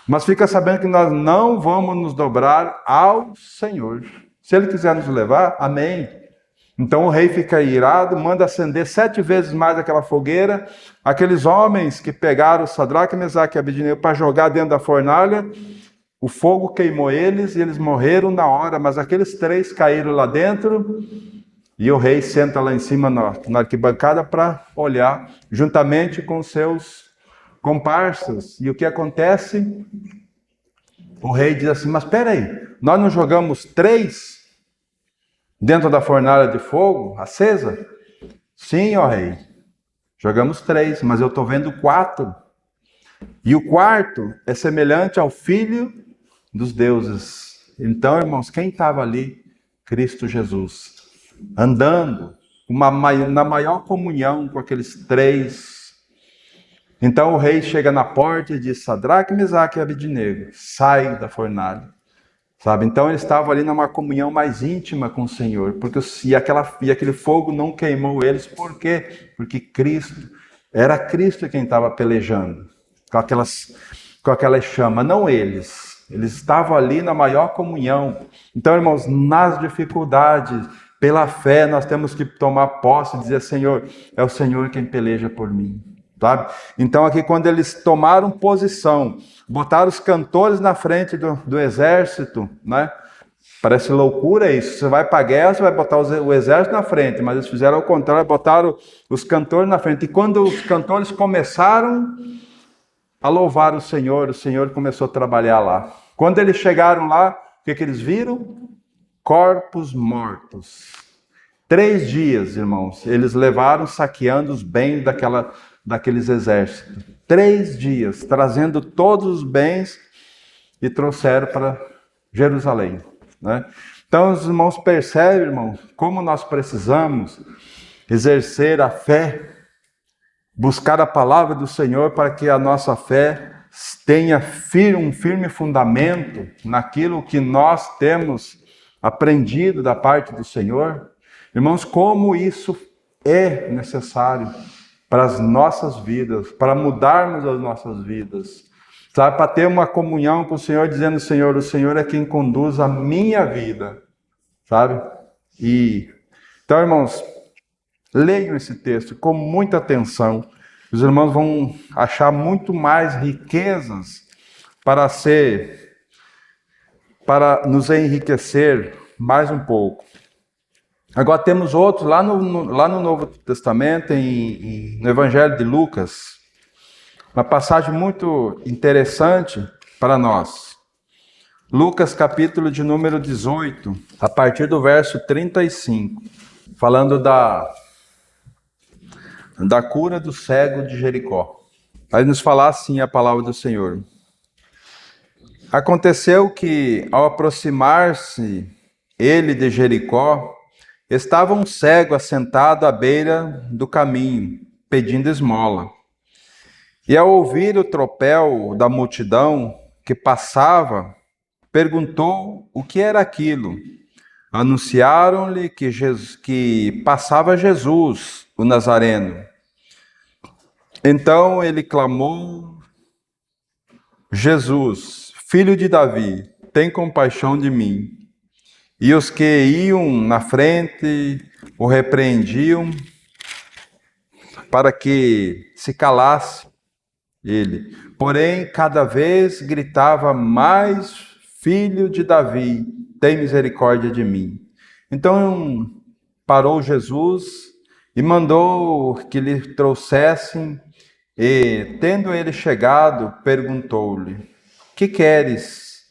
Mas fica sabendo que nós não vamos nos dobrar ao Senhor. Se Ele quiser nos levar, amém. Então o rei fica irado, manda acender 7 vezes mais aquela fogueira. Aqueles homens que pegaram Sadraque, Mesaque e Abednego para jogar dentro da fornalha, o fogo queimou eles e eles morreram na hora, mas aqueles 3 caíram lá dentro e o rei senta lá em cima na arquibancada para olhar, juntamente com seus comparsas. E o que acontece? O rei diz assim: mas espera aí, nós não jogamos 3 dentro da fornalha de fogo acesa? Sim, ó rei, jogamos 3, mas eu estou vendo 4. E o 4 é semelhante ao Filho dos deuses. Então, irmãos, quem estava ali? Cristo Jesus, andando na maior comunhão com aqueles 3. Então o rei chega na porta e diz: Sadraque, Mesaque e Abednego, sai da fornalha. Sabe? Então eles estavam ali numa comunhão mais íntima com o Senhor, porque aquele fogo não queimou eles. Por quê? Porque era Cristo quem estava pelejando com aquela chama, não eles. Eles estavam ali na maior comunhão. Então, irmãos, nas dificuldades, pela fé, nós temos que tomar posse e dizer: Senhor, é o Senhor quem peleja por mim. Sabe? Então aqui quando eles tomaram posição, botaram os cantores na frente do exército, né? Parece loucura isso. Você vai para a guerra, você vai botar o exército na frente, mas eles fizeram ao contrário, botaram os cantores na frente. E quando os cantores começaram a louvar o Senhor começou a trabalhar lá. Quando eles chegaram lá, o que eles viram? Corpos mortos. 3 dias, irmãos, eles levaram saqueando os bens daqueles exércitos. 3 dias, trazendo todos os bens e trouxeram para Jerusalém, né? Então os irmãos percebem, irmãos, como nós precisamos exercer a fé, buscar a palavra do Senhor para que a nossa fé tenha um firme fundamento naquilo que nós temos aprendido da parte do Senhor. Irmãos, como isso é necessário para as nossas vidas, para mudarmos as nossas vidas, sabe? Para ter uma comunhão com o Senhor, dizendo: Senhor, o Senhor é quem conduz a minha vida, sabe? Então, irmãos, leiam esse texto com muita atenção. Os irmãos vão achar muito mais riquezas para nos enriquecer mais um pouco. Agora temos outros, lá no Novo Testamento, no Evangelho de Lucas, uma passagem muito interessante para nós. Lucas, capítulo de número 18, a partir do verso 35, falando da cura do cego de Jericó. Vai nos falar assim a palavra do Senhor. Aconteceu que, ao aproximar-se ele de Jericó, estava um cego assentado à beira do caminho, pedindo esmola. E ao ouvir o tropel da multidão que passava, perguntou o que era aquilo. Anunciaram-lhe que passava Jesus, o Nazareno. Então ele clamou: Jesus, filho de Davi, tem compaixão de mim. E os que iam na frente o repreendiam para que se calasse ele. Porém, cada vez gritava mais: Filho de Davi, tem misericórdia de mim. Então parou Jesus e mandou que lhe trouxessem, e tendo ele chegado, perguntou-lhe: Que queres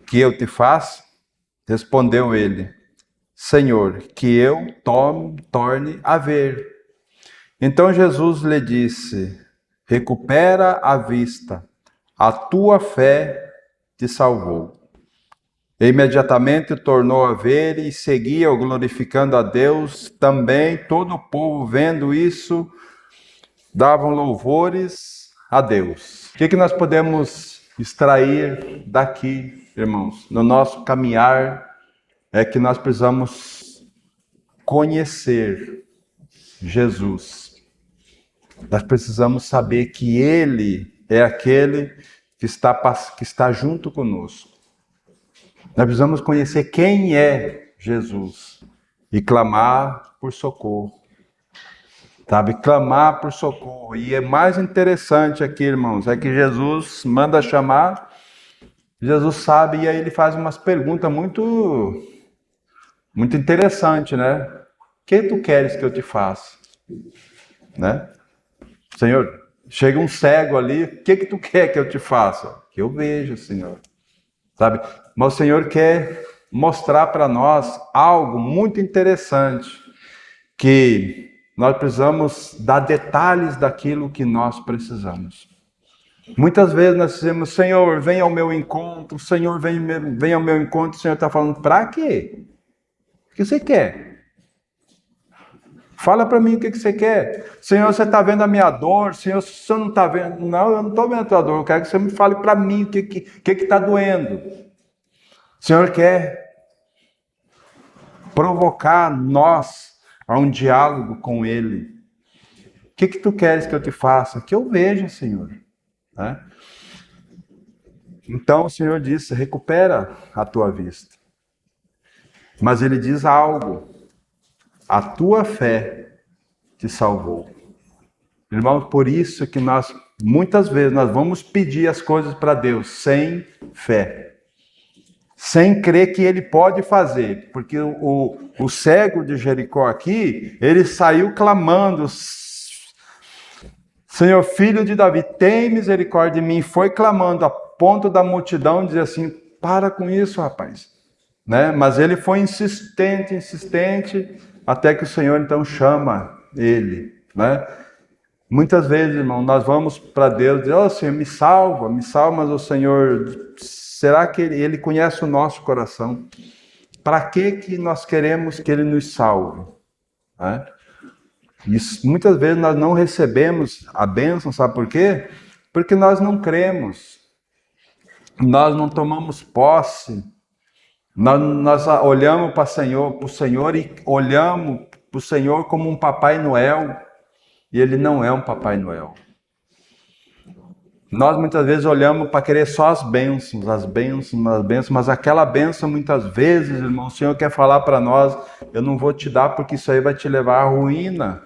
que eu te faça? Respondeu ele: Senhor, que eu torne a ver. Então Jesus lhe disse: Recupera a vista, a tua fé te salvou. E imediatamente tornou a ver e seguia glorificando a Deus. Também todo o povo, vendo isso, davam louvores a Deus. O que nós podemos extrair daqui, irmãos? No nosso caminhar é que nós precisamos conhecer Jesus. Nós precisamos saber que Ele é aquele que está junto conosco. Nós precisamos conhecer quem é Jesus e clamar por socorro. Sabe? Clamar por socorro. E é mais interessante aqui, irmãos, é que Jesus manda chamar, Jesus sabe, e aí ele faz umas perguntas muito interessantes, né? O que tu queres que eu te faça? Né? Senhor, chega um cego ali, o que tu quer que eu te faça? Que eu veja, Senhor. Sabe? Mas o Senhor quer mostrar para nós algo muito interessante, que nós precisamos dar detalhes daquilo que nós precisamos. Muitas vezes nós dizemos, Senhor, vem ao meu encontro, Senhor, vem ao meu encontro. O Senhor está falando, para quê? O que você quer? Fala para mim o que você quer. Senhor, você está vendo a minha dor? Senhor, se você não está vendo... Não, eu não estou vendo a tua dor. Eu quero que você me fale para mim o que está doendo. O Senhor quer provocar nós a um diálogo com Ele. O que tu queres que eu te faça? Que eu veja, Senhor. Né? Então o Senhor disse, recupera a tua vista. Mas Ele diz algo. A tua fé te salvou. Irmãos, por isso que muitas vezes, nós vamos pedir as coisas para Deus sem fé. Sem crer que Ele pode fazer. Porque o cego de Jericó aqui, ele saiu clamando, Senhor, filho de Davi, tem misericórdia de mim. Foi clamando a ponto da multidão dizer assim, para com isso, rapaz. Né? Mas ele foi insistente, até que o Senhor então chama ele. Né? Muitas vezes, irmão, nós vamos para Deus e dizemos, Senhor, me salva, mas o Senhor, será que ele conhece o nosso coração? Para que nós queremos que Ele nos salve? Né? Isso, muitas vezes nós não recebemos a bênção, sabe por quê? Porque nós não cremos, nós não tomamos posse, nós olhamos para o Senhor e olhamos para o Senhor como um Papai Noel, e Ele não é um Papai Noel. Nós muitas vezes olhamos para querer só as bênçãos, mas aquela bênção muitas vezes, irmão, o Senhor quer falar para nós, eu não vou te dar porque isso aí vai te levar à ruína.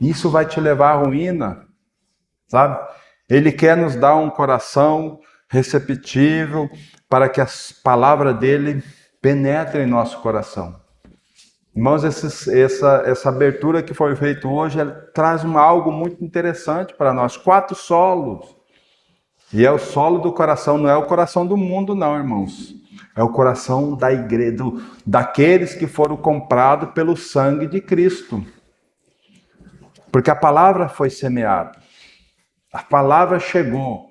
Isso vai te levar à ruína, sabe? Ele quer nos dar um coração receptível para que as palavras dele penetrem em nosso coração. Irmãos, essa abertura que foi feita hoje traz algo muito interessante para nós. 4 solos. E é o solo do coração, não é o coração do mundo não, irmãos. É o coração da igreja, daqueles que foram comprados pelo sangue de Cristo. Porque a palavra foi semeada. A palavra chegou.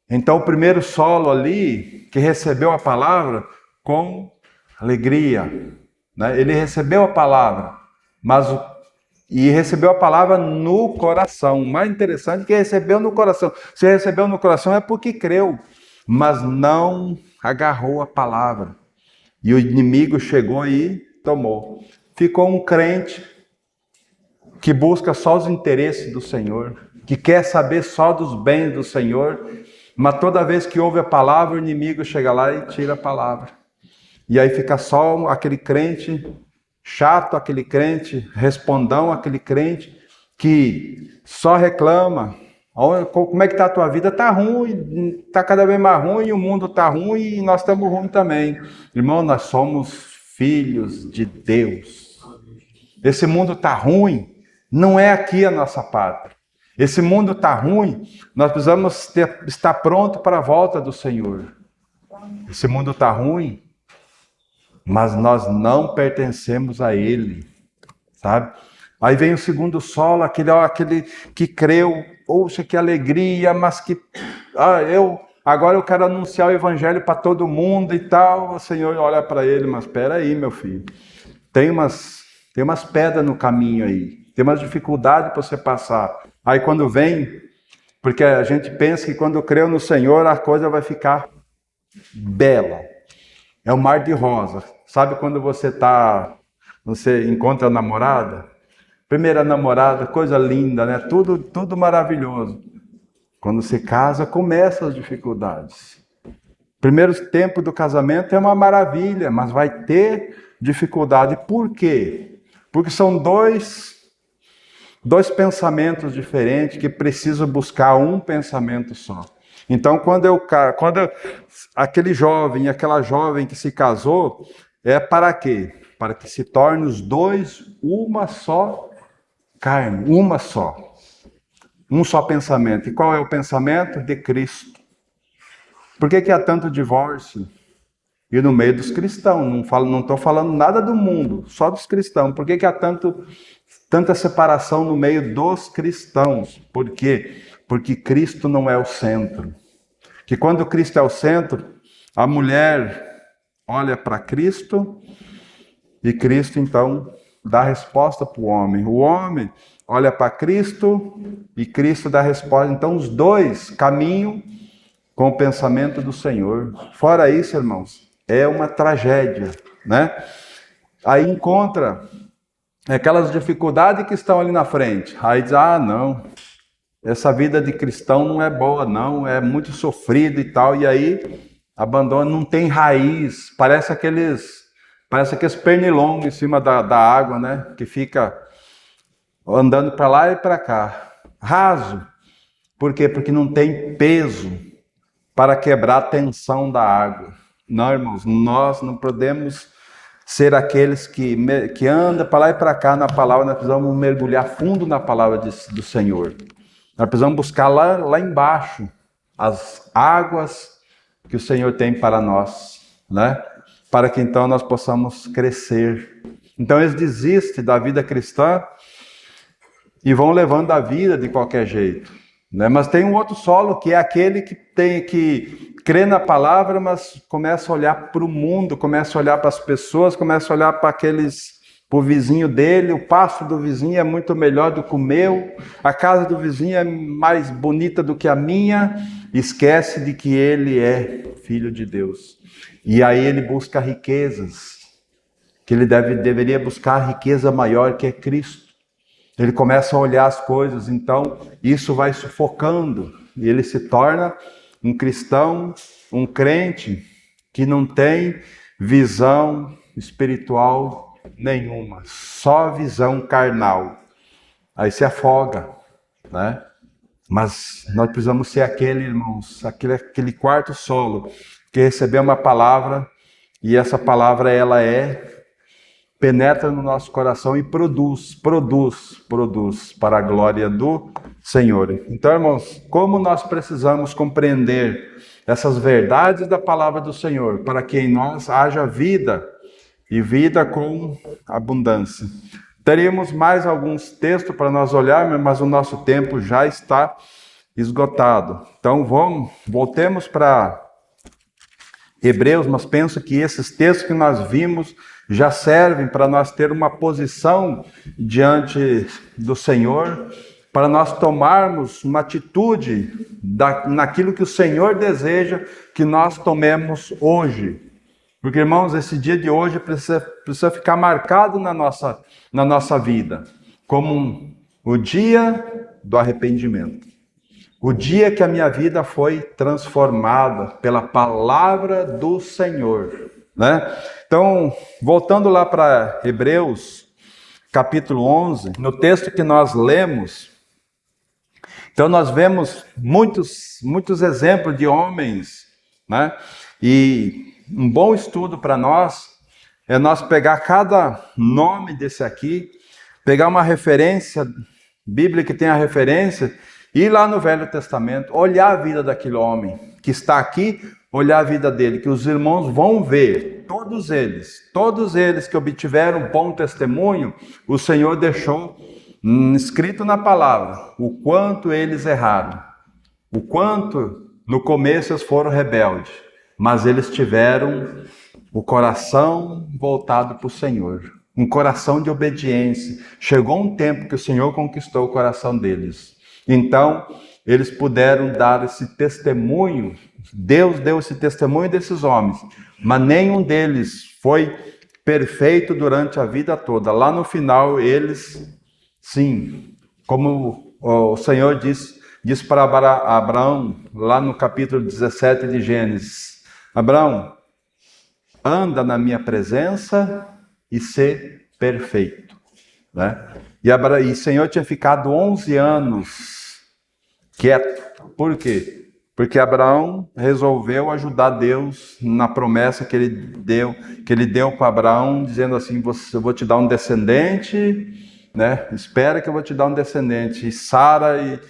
Então o primeiro solo ali, que recebeu a palavra com alegria. Né? Ele recebeu a palavra, e recebeu a palavra no coração. O mais interessante é que recebeu no coração. Se recebeu no coração é porque creu, mas não agarrou a palavra. E o inimigo chegou e tomou. Ficou um crente que busca só os interesses do Senhor, que quer saber só dos bens do Senhor, mas toda vez que ouve a palavra, o inimigo chega lá e tira a palavra. E aí fica só aquele crente chato, aquele crente respondão, aquele crente que só reclama. Como é que está a tua vida? Está ruim, está cada vez mais ruim, o mundo está ruim e nós estamos ruins também. Irmão, nós somos filhos de Deus. Esse mundo está ruim, não é aqui a nossa pátria. Esse mundo está ruim, nós precisamos estar pronto para a volta do Senhor. Esse mundo está ruim, mas nós não pertencemos a Ele, sabe? Aí vem o segundo solo, aquele que creu, poxa, que alegria, mas que agora eu quero anunciar o evangelho para todo mundo e tal. O Senhor olha para ele, mas espera aí, meu filho, tem umas pedras no caminho aí, tem umas dificuldades para você passar. Aí quando vem, porque a gente pensa que quando creu no Senhor a coisa vai ficar bela. É um mar de rosa. Sabe quando você encontra a namorada? Primeira namorada, coisa linda, né? Tudo maravilhoso. Quando se casa, começam as dificuldades. Primeiro tempo do casamento é uma maravilha, mas vai ter dificuldade. Por quê? Porque são dois pensamentos diferentes que precisam buscar um pensamento só. Então, quando aquele jovem, aquela jovem que se casou, é para quê? Para que se torne os dois uma só carne, uma só. Um só pensamento. E qual é o pensamento? De Cristo. Por que há tanto divórcio? E no meio dos cristãos, não estou falando nada do mundo, só dos cristãos. Por que há tanta separação no meio dos cristãos? Por quê? Porque Cristo não é o centro. Que quando Cristo é o centro, a mulher olha para Cristo e Cristo então dá a resposta para o homem. O homem olha para Cristo e Cristo dá a resposta. Então os dois caminham com o pensamento do Senhor. Fora isso, irmãos, é uma tragédia, né? Aí encontra aquelas dificuldades que estão ali na frente. Aí diz, não, essa vida de cristão não é boa não, é muito sofrido e tal. E aí abandona, não tem raiz, parece aqueles pernilongos em cima da água, né? Que fica andando para lá e para cá. Raso. Por quê? Porque não tem peso para quebrar a tensão da água. Não, irmãos, nós não podemos ser aqueles que andam para lá e para cá na palavra. Nós precisamos mergulhar fundo na palavra do Senhor. Nós precisamos buscar lá embaixo as águas que o Senhor tem para nós, né? Para que então nós possamos crescer. Então eles desistem da vida cristã e vão levando a vida de qualquer jeito, né? Mas tem um outro solo que é aquele que crê na palavra, mas começa a olhar para o mundo, começa a olhar para as pessoas, começa a olhar para o vizinho dele. O pasto do vizinho é muito melhor do que o meu, a casa do vizinho é mais bonita do que a minha. Esquece de que ele é filho de Deus. E aí ele busca riquezas, que ele deveria buscar a riqueza maior que é Cristo. Ele começa a olhar as coisas, então isso vai sufocando e ele se torna um cristão, um crente que não tem visão espiritual nenhuma, só visão carnal. Aí se afoga, né? Mas nós precisamos ser irmãos, aquele quarto solo que recebeu uma palavra e essa palavra penetra no nosso coração e produz para a glória do Senhor. Então, irmãos, como nós precisamos compreender essas verdades da palavra do Senhor para que em nós haja vida e vida com abundância. Teríamos mais alguns textos para nós olharmos, mas o nosso tempo já está esgotado. Então, voltemos para Hebreus, mas penso que esses textos que nós vimos já servem para nós ter uma posição diante do Senhor, para nós tomarmos uma atitude naquilo que o Senhor deseja que nós tomemos hoje. Porque, irmãos, esse dia de hoje precisa ficar marcado na nossa vida, como o dia do arrependimento. O dia que a minha vida foi transformada pela palavra do Senhor, né? Então, voltando lá para Hebreus, capítulo 11, no texto que nós lemos, então nós vemos muitos exemplos de homens, né? E um bom estudo para nós é nós pegar cada nome desse aqui, pegar uma referência bíblica que tem a referência, ir lá no Velho Testamento, olhar a vida daquele homem que está aqui, olhar a vida dele, que os irmãos vão ver, todos eles que obtiveram bom testemunho, o Senhor deixou escrito na palavra o quanto eles erraram, o quanto no começo eles foram rebeldes, mas eles tiveram o coração voltado para o Senhor, um coração de obediência. Chegou um tempo que o Senhor conquistou o coração deles. Então, eles puderam dar esse testemunho. Deus deu esse testemunho desses homens, mas nenhum deles foi perfeito durante a vida toda. Lá no final, eles, sim, como o Senhor diz para Abraão, lá no capítulo 17 de Gênesis: Abraão, anda na minha presença e ser perfeito. Né? E o Senhor tinha ficado 11 anos quieto. Por quê? Porque Abraão resolveu ajudar Deus na promessa que ele deu para Abraão, dizendo assim: eu vou te dar um descendente, né? Espera que eu vou te dar um descendente. E Sara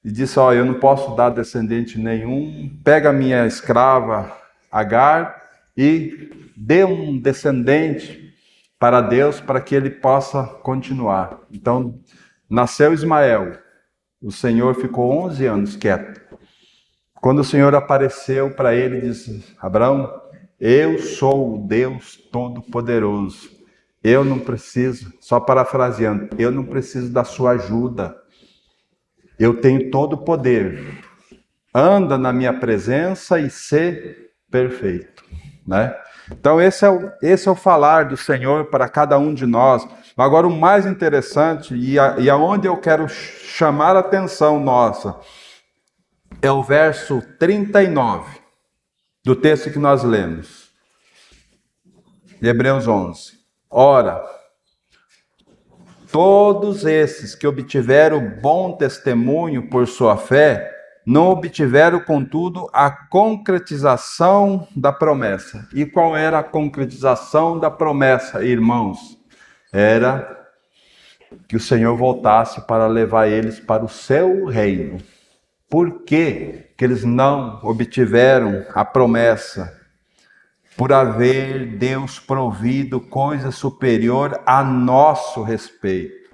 e disse: ó, eu não posso dar descendente nenhum. Pega a minha escrava Agar e dê um descendente para Deus, para que ele possa continuar. Então, nasceu Ismael. O Senhor ficou 11 anos quieto. Quando o Senhor apareceu para ele, disse: Abraão, eu sou o Deus Todo-Poderoso. Eu não preciso, só parafraseando, eu não preciso da sua ajuda. Eu tenho todo o poder. Anda na minha presença e sê perfeito. Né? Então esse é o falar do Senhor para cada um de nós. Agora o mais interessante e aonde eu quero chamar a atenção nossa é o verso 39 do texto que nós lemos, de Hebreus 11. Ora, todos esses que obtiveram bom testemunho por sua fé, não obtiveram, contudo, a concretização da promessa. E qual era a concretização da promessa, irmãos? Era que o Senhor voltasse para levar eles para o seu reino. Por que eles não obtiveram a promessa? Por haver Deus provido coisa superior a nosso respeito,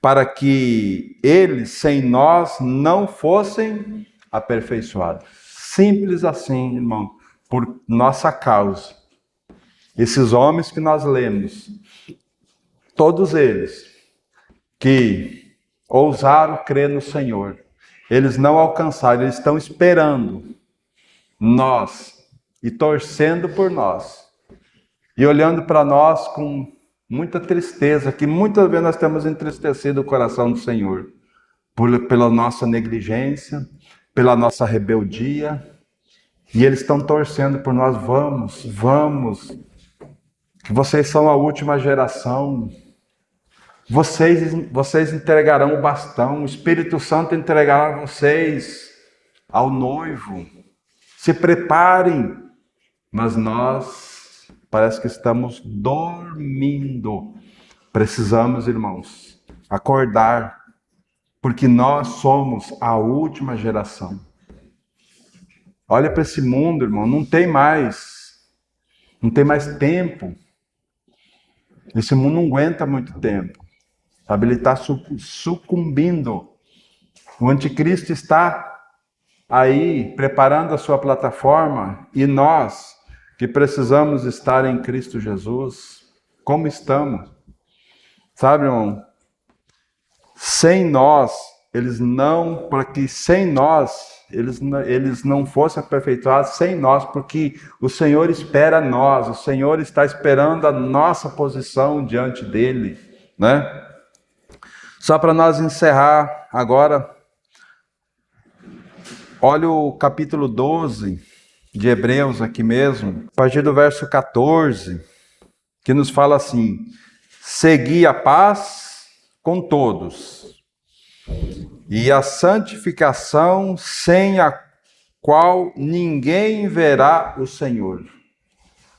para que eles, sem nós, não fossem aperfeiçoados. Simples assim, irmão, por nossa causa. Esses homens que nós lemos, todos eles que ousaram crer no Senhor, eles não alcançaram, eles estão esperando nós e torcendo por nós e olhando para nós com muita tristeza, que muitas vezes nós temos entristecido o coração do Senhor pela nossa negligência, pela nossa rebeldia, e eles estão torcendo por nós. Vamos, que vocês são a última geração. Vocês entregarão o bastão, o Espírito Santo entregará vocês ao noivo. Se preparem. Mas nós parece que estamos dormindo. Precisamos, irmãos, acordar, porque nós somos a última geração. Olha para esse mundo, irmão, não tem mais tempo. Esse mundo não aguenta muito tempo. Sabe, ele está sucumbindo. O anticristo está aí preparando a sua plataforma, e nós que precisamos estar em Cristo Jesus, como estamos? Sabe, irmão? Sem nós, eles não fossem aperfeiçoados sem nós, porque o Senhor espera nós, o Senhor está esperando a nossa posição diante dele, né? Só para nós encerrar agora, olha o capítulo 12 de Hebreus aqui mesmo, a partir do verso 14, que nos fala assim: segui a paz com todos e a santificação, sem a qual ninguém verá o Senhor.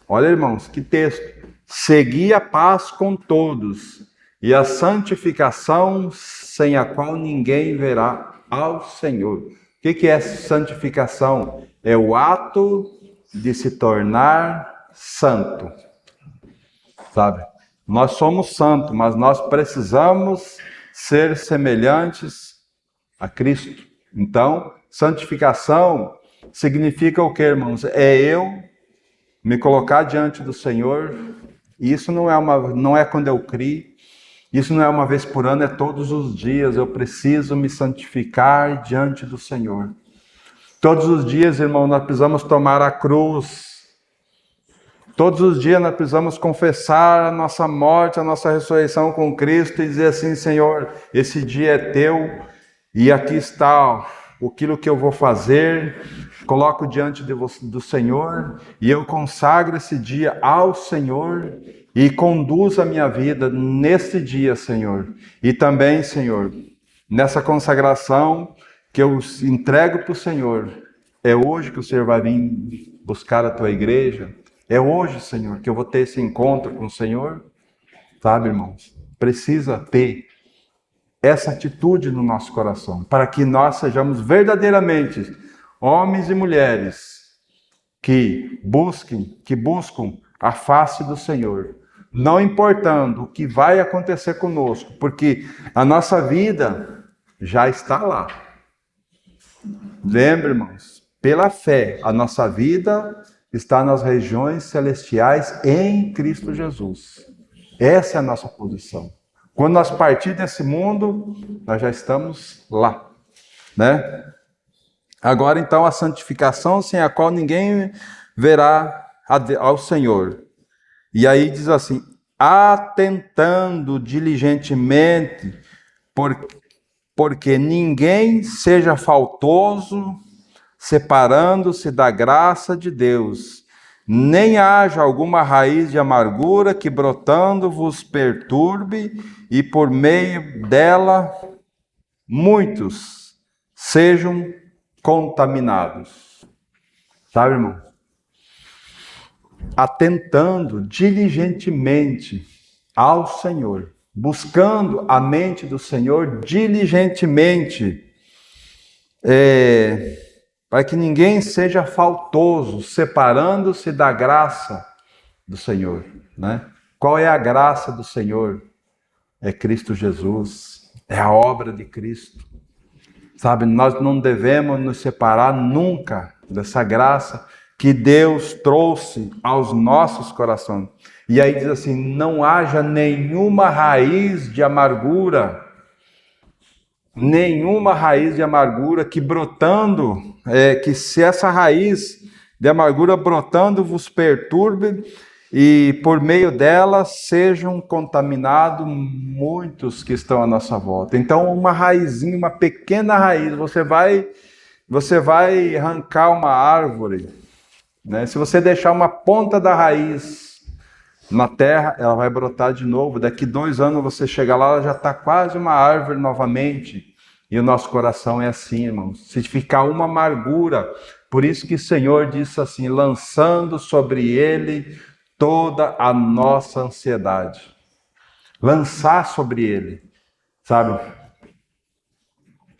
Olha, irmãos, que texto. Segui a paz com todos e a santificação, sem a qual ninguém verá ao Senhor. O que é santificação? É o ato de se tornar santo. Sabe? Nós somos santos, mas nós precisamos ser semelhantes a Cristo. Então, santificação significa o que, irmãos? É eu me colocar diante do Senhor. E isso não é quando eu crio, Isso não é uma vez por ano, é todos os dias. Eu preciso me santificar diante do Senhor. Todos os dias, irmão, nós precisamos tomar a cruz. Todos os dias nós precisamos confessar a nossa morte, a nossa ressurreição com Cristo e dizer assim: Senhor, esse dia é teu e aqui está aquilo que eu vou fazer. Coloco diante do Senhor e eu consagro esse dia ao Senhor e conduzo a minha vida nesse dia, Senhor. E também, Senhor, nessa consagração que eu entrego para o Senhor, é hoje que o Senhor vai vir buscar a tua igreja. É hoje, Senhor, que eu vou ter esse encontro com o Senhor. Sabe, irmãos? Precisa ter essa atitude no nosso coração, para que nós sejamos verdadeiramente homens e mulheres que buscam a face do Senhor, não importando o que vai acontecer conosco, porque a nossa vida já está lá. Lembre, irmãos, pela fé, a nossa vida está nas regiões celestiais em Cristo Jesus. Essa é a nossa posição. Quando nós partirmos desse mundo, nós já estamos lá, né? Agora, então, a santificação sem a qual ninguém verá ao Senhor. E aí diz assim: atentando diligentemente, porque ninguém seja faltoso, separando-se da graça de Deus, nem haja alguma raiz de amargura que brotando vos perturbe, e por meio dela muitos sejam contaminados. Sabe, irmão? Atentando diligentemente ao Senhor, buscando a mente do Senhor diligentemente, para que ninguém seja faltoso, separando-se da graça do Senhor, né? Qual é a graça do Senhor? É Cristo Jesus, é a obra de Cristo. Sabe, nós não devemos nos separar nunca dessa graça que Deus trouxe aos nossos corações. E aí diz assim: não haja nenhuma raiz de amargura, que brotando, que se essa raiz de amargura brotando vos perturbe, e por meio dela sejam contaminados muitos que estão à nossa volta. Então, uma raizinha, uma pequena raiz, você vai arrancar uma árvore, né? Se você deixar uma ponta da raiz na terra, ela vai brotar de novo. Daqui 2 anos você chega lá, ela já está quase uma árvore novamente. E o nosso coração é assim, irmãos. Se ficar uma amargura, por isso que o Senhor disse assim: lançando sobre ele toda a nossa ansiedade. Lançar sobre ele, sabe?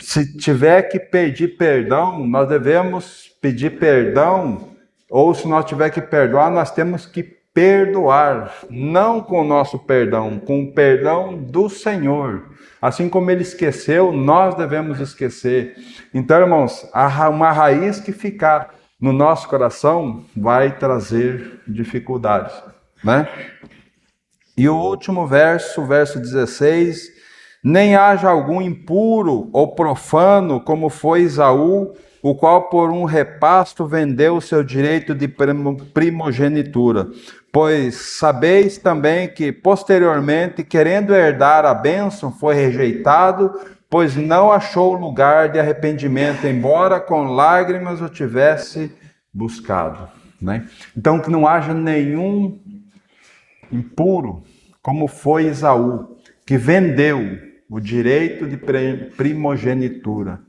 Se tiver que pedir perdão, nós devemos pedir perdão, ou se nós tiver que perdoar, nós temos que perdoar, não com o nosso perdão, com o perdão do Senhor. Assim como ele esqueceu, nós devemos esquecer. Então, irmãos, uma raiz que ficar no nosso coração vai trazer dificuldades, né? E o último verso, verso 16: nem haja algum impuro ou profano, como foi Esaú, o qual por um repasto vendeu o seu direito de primogenitura. Pois sabeis também que posteriormente, querendo herdar a bênção, foi rejeitado, pois não achou lugar de arrependimento, embora com lágrimas o tivesse buscado, né? Então, que não haja nenhum impuro, como foi Esaú, que vendeu o direito de primogenitura.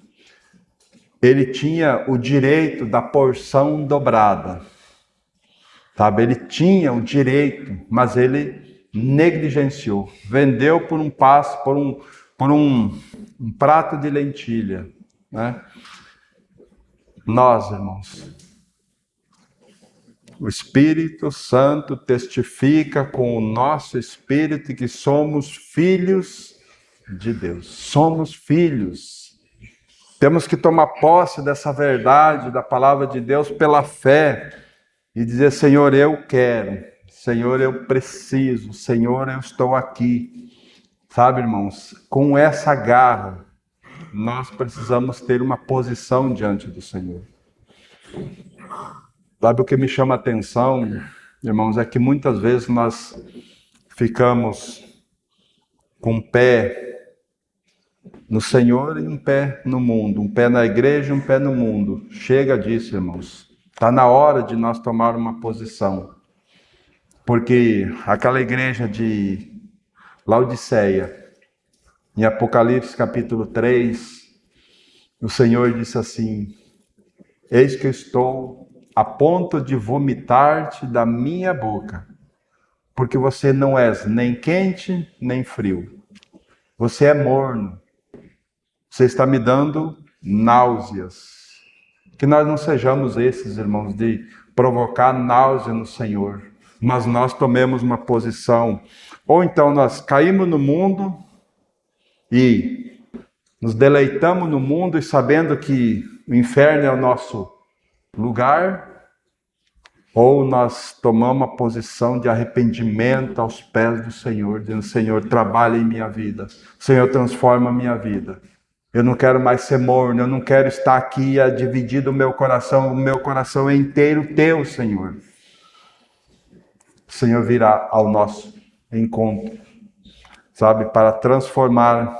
Ele tinha o direito da porção dobrada, sabe? Ele tinha o direito, mas ele negligenciou, vendeu por um prato de lentilha, né? Nós, irmãos, o Espírito Santo testifica com o nosso espírito que somos filhos de Deus. Somos filhos. Temos que tomar posse dessa verdade da palavra de Deus pela fé e dizer: Senhor, eu quero. Senhor, eu preciso. Senhor, eu estou aqui. Sabe, irmãos, com essa garra, nós precisamos ter uma posição diante do Senhor. Sabe o que me chama a atenção, irmãos, é que muitas vezes nós ficamos com um pé no Senhor e um pé no mundo, um pé na igreja e um pé no mundo. Chega disso, irmãos. Está na hora de nós tomar uma posição. Porque aquela igreja de Laodiceia, em Apocalipse capítulo 3, o Senhor disse assim: eis que eu estou a ponto de vomitar-te da minha boca, porque você não és nem quente nem frio. Você é morno. Você está me dando náuseas. Que nós não sejamos esses, irmãos, de provocar náusea no Senhor, mas nós tomemos uma posição. Ou então nós caímos no mundo e nos deleitamos no mundo e sabendo que o inferno é o nosso lugar, ou nós tomamos uma posição de arrependimento aos pés do Senhor, dizendo: Senhor, trabalha em minha vida, Senhor, transforma a minha vida. Eu não quero mais ser morno, eu não quero estar aqui a dividir o meu coração é inteiro teu, Senhor. O Senhor virá ao nosso encontro, sabe, para transformar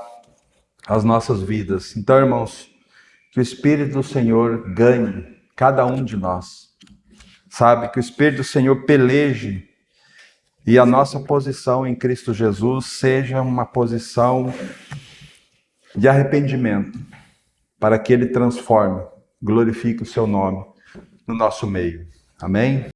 as nossas vidas. Então, irmãos, que o Espírito do Senhor ganhe cada um de nós, sabe, que o Espírito do Senhor peleje e a nossa posição em Cristo Jesus seja uma posição de arrependimento, para que Ele transforme, glorifique o seu nome no nosso meio. Amém?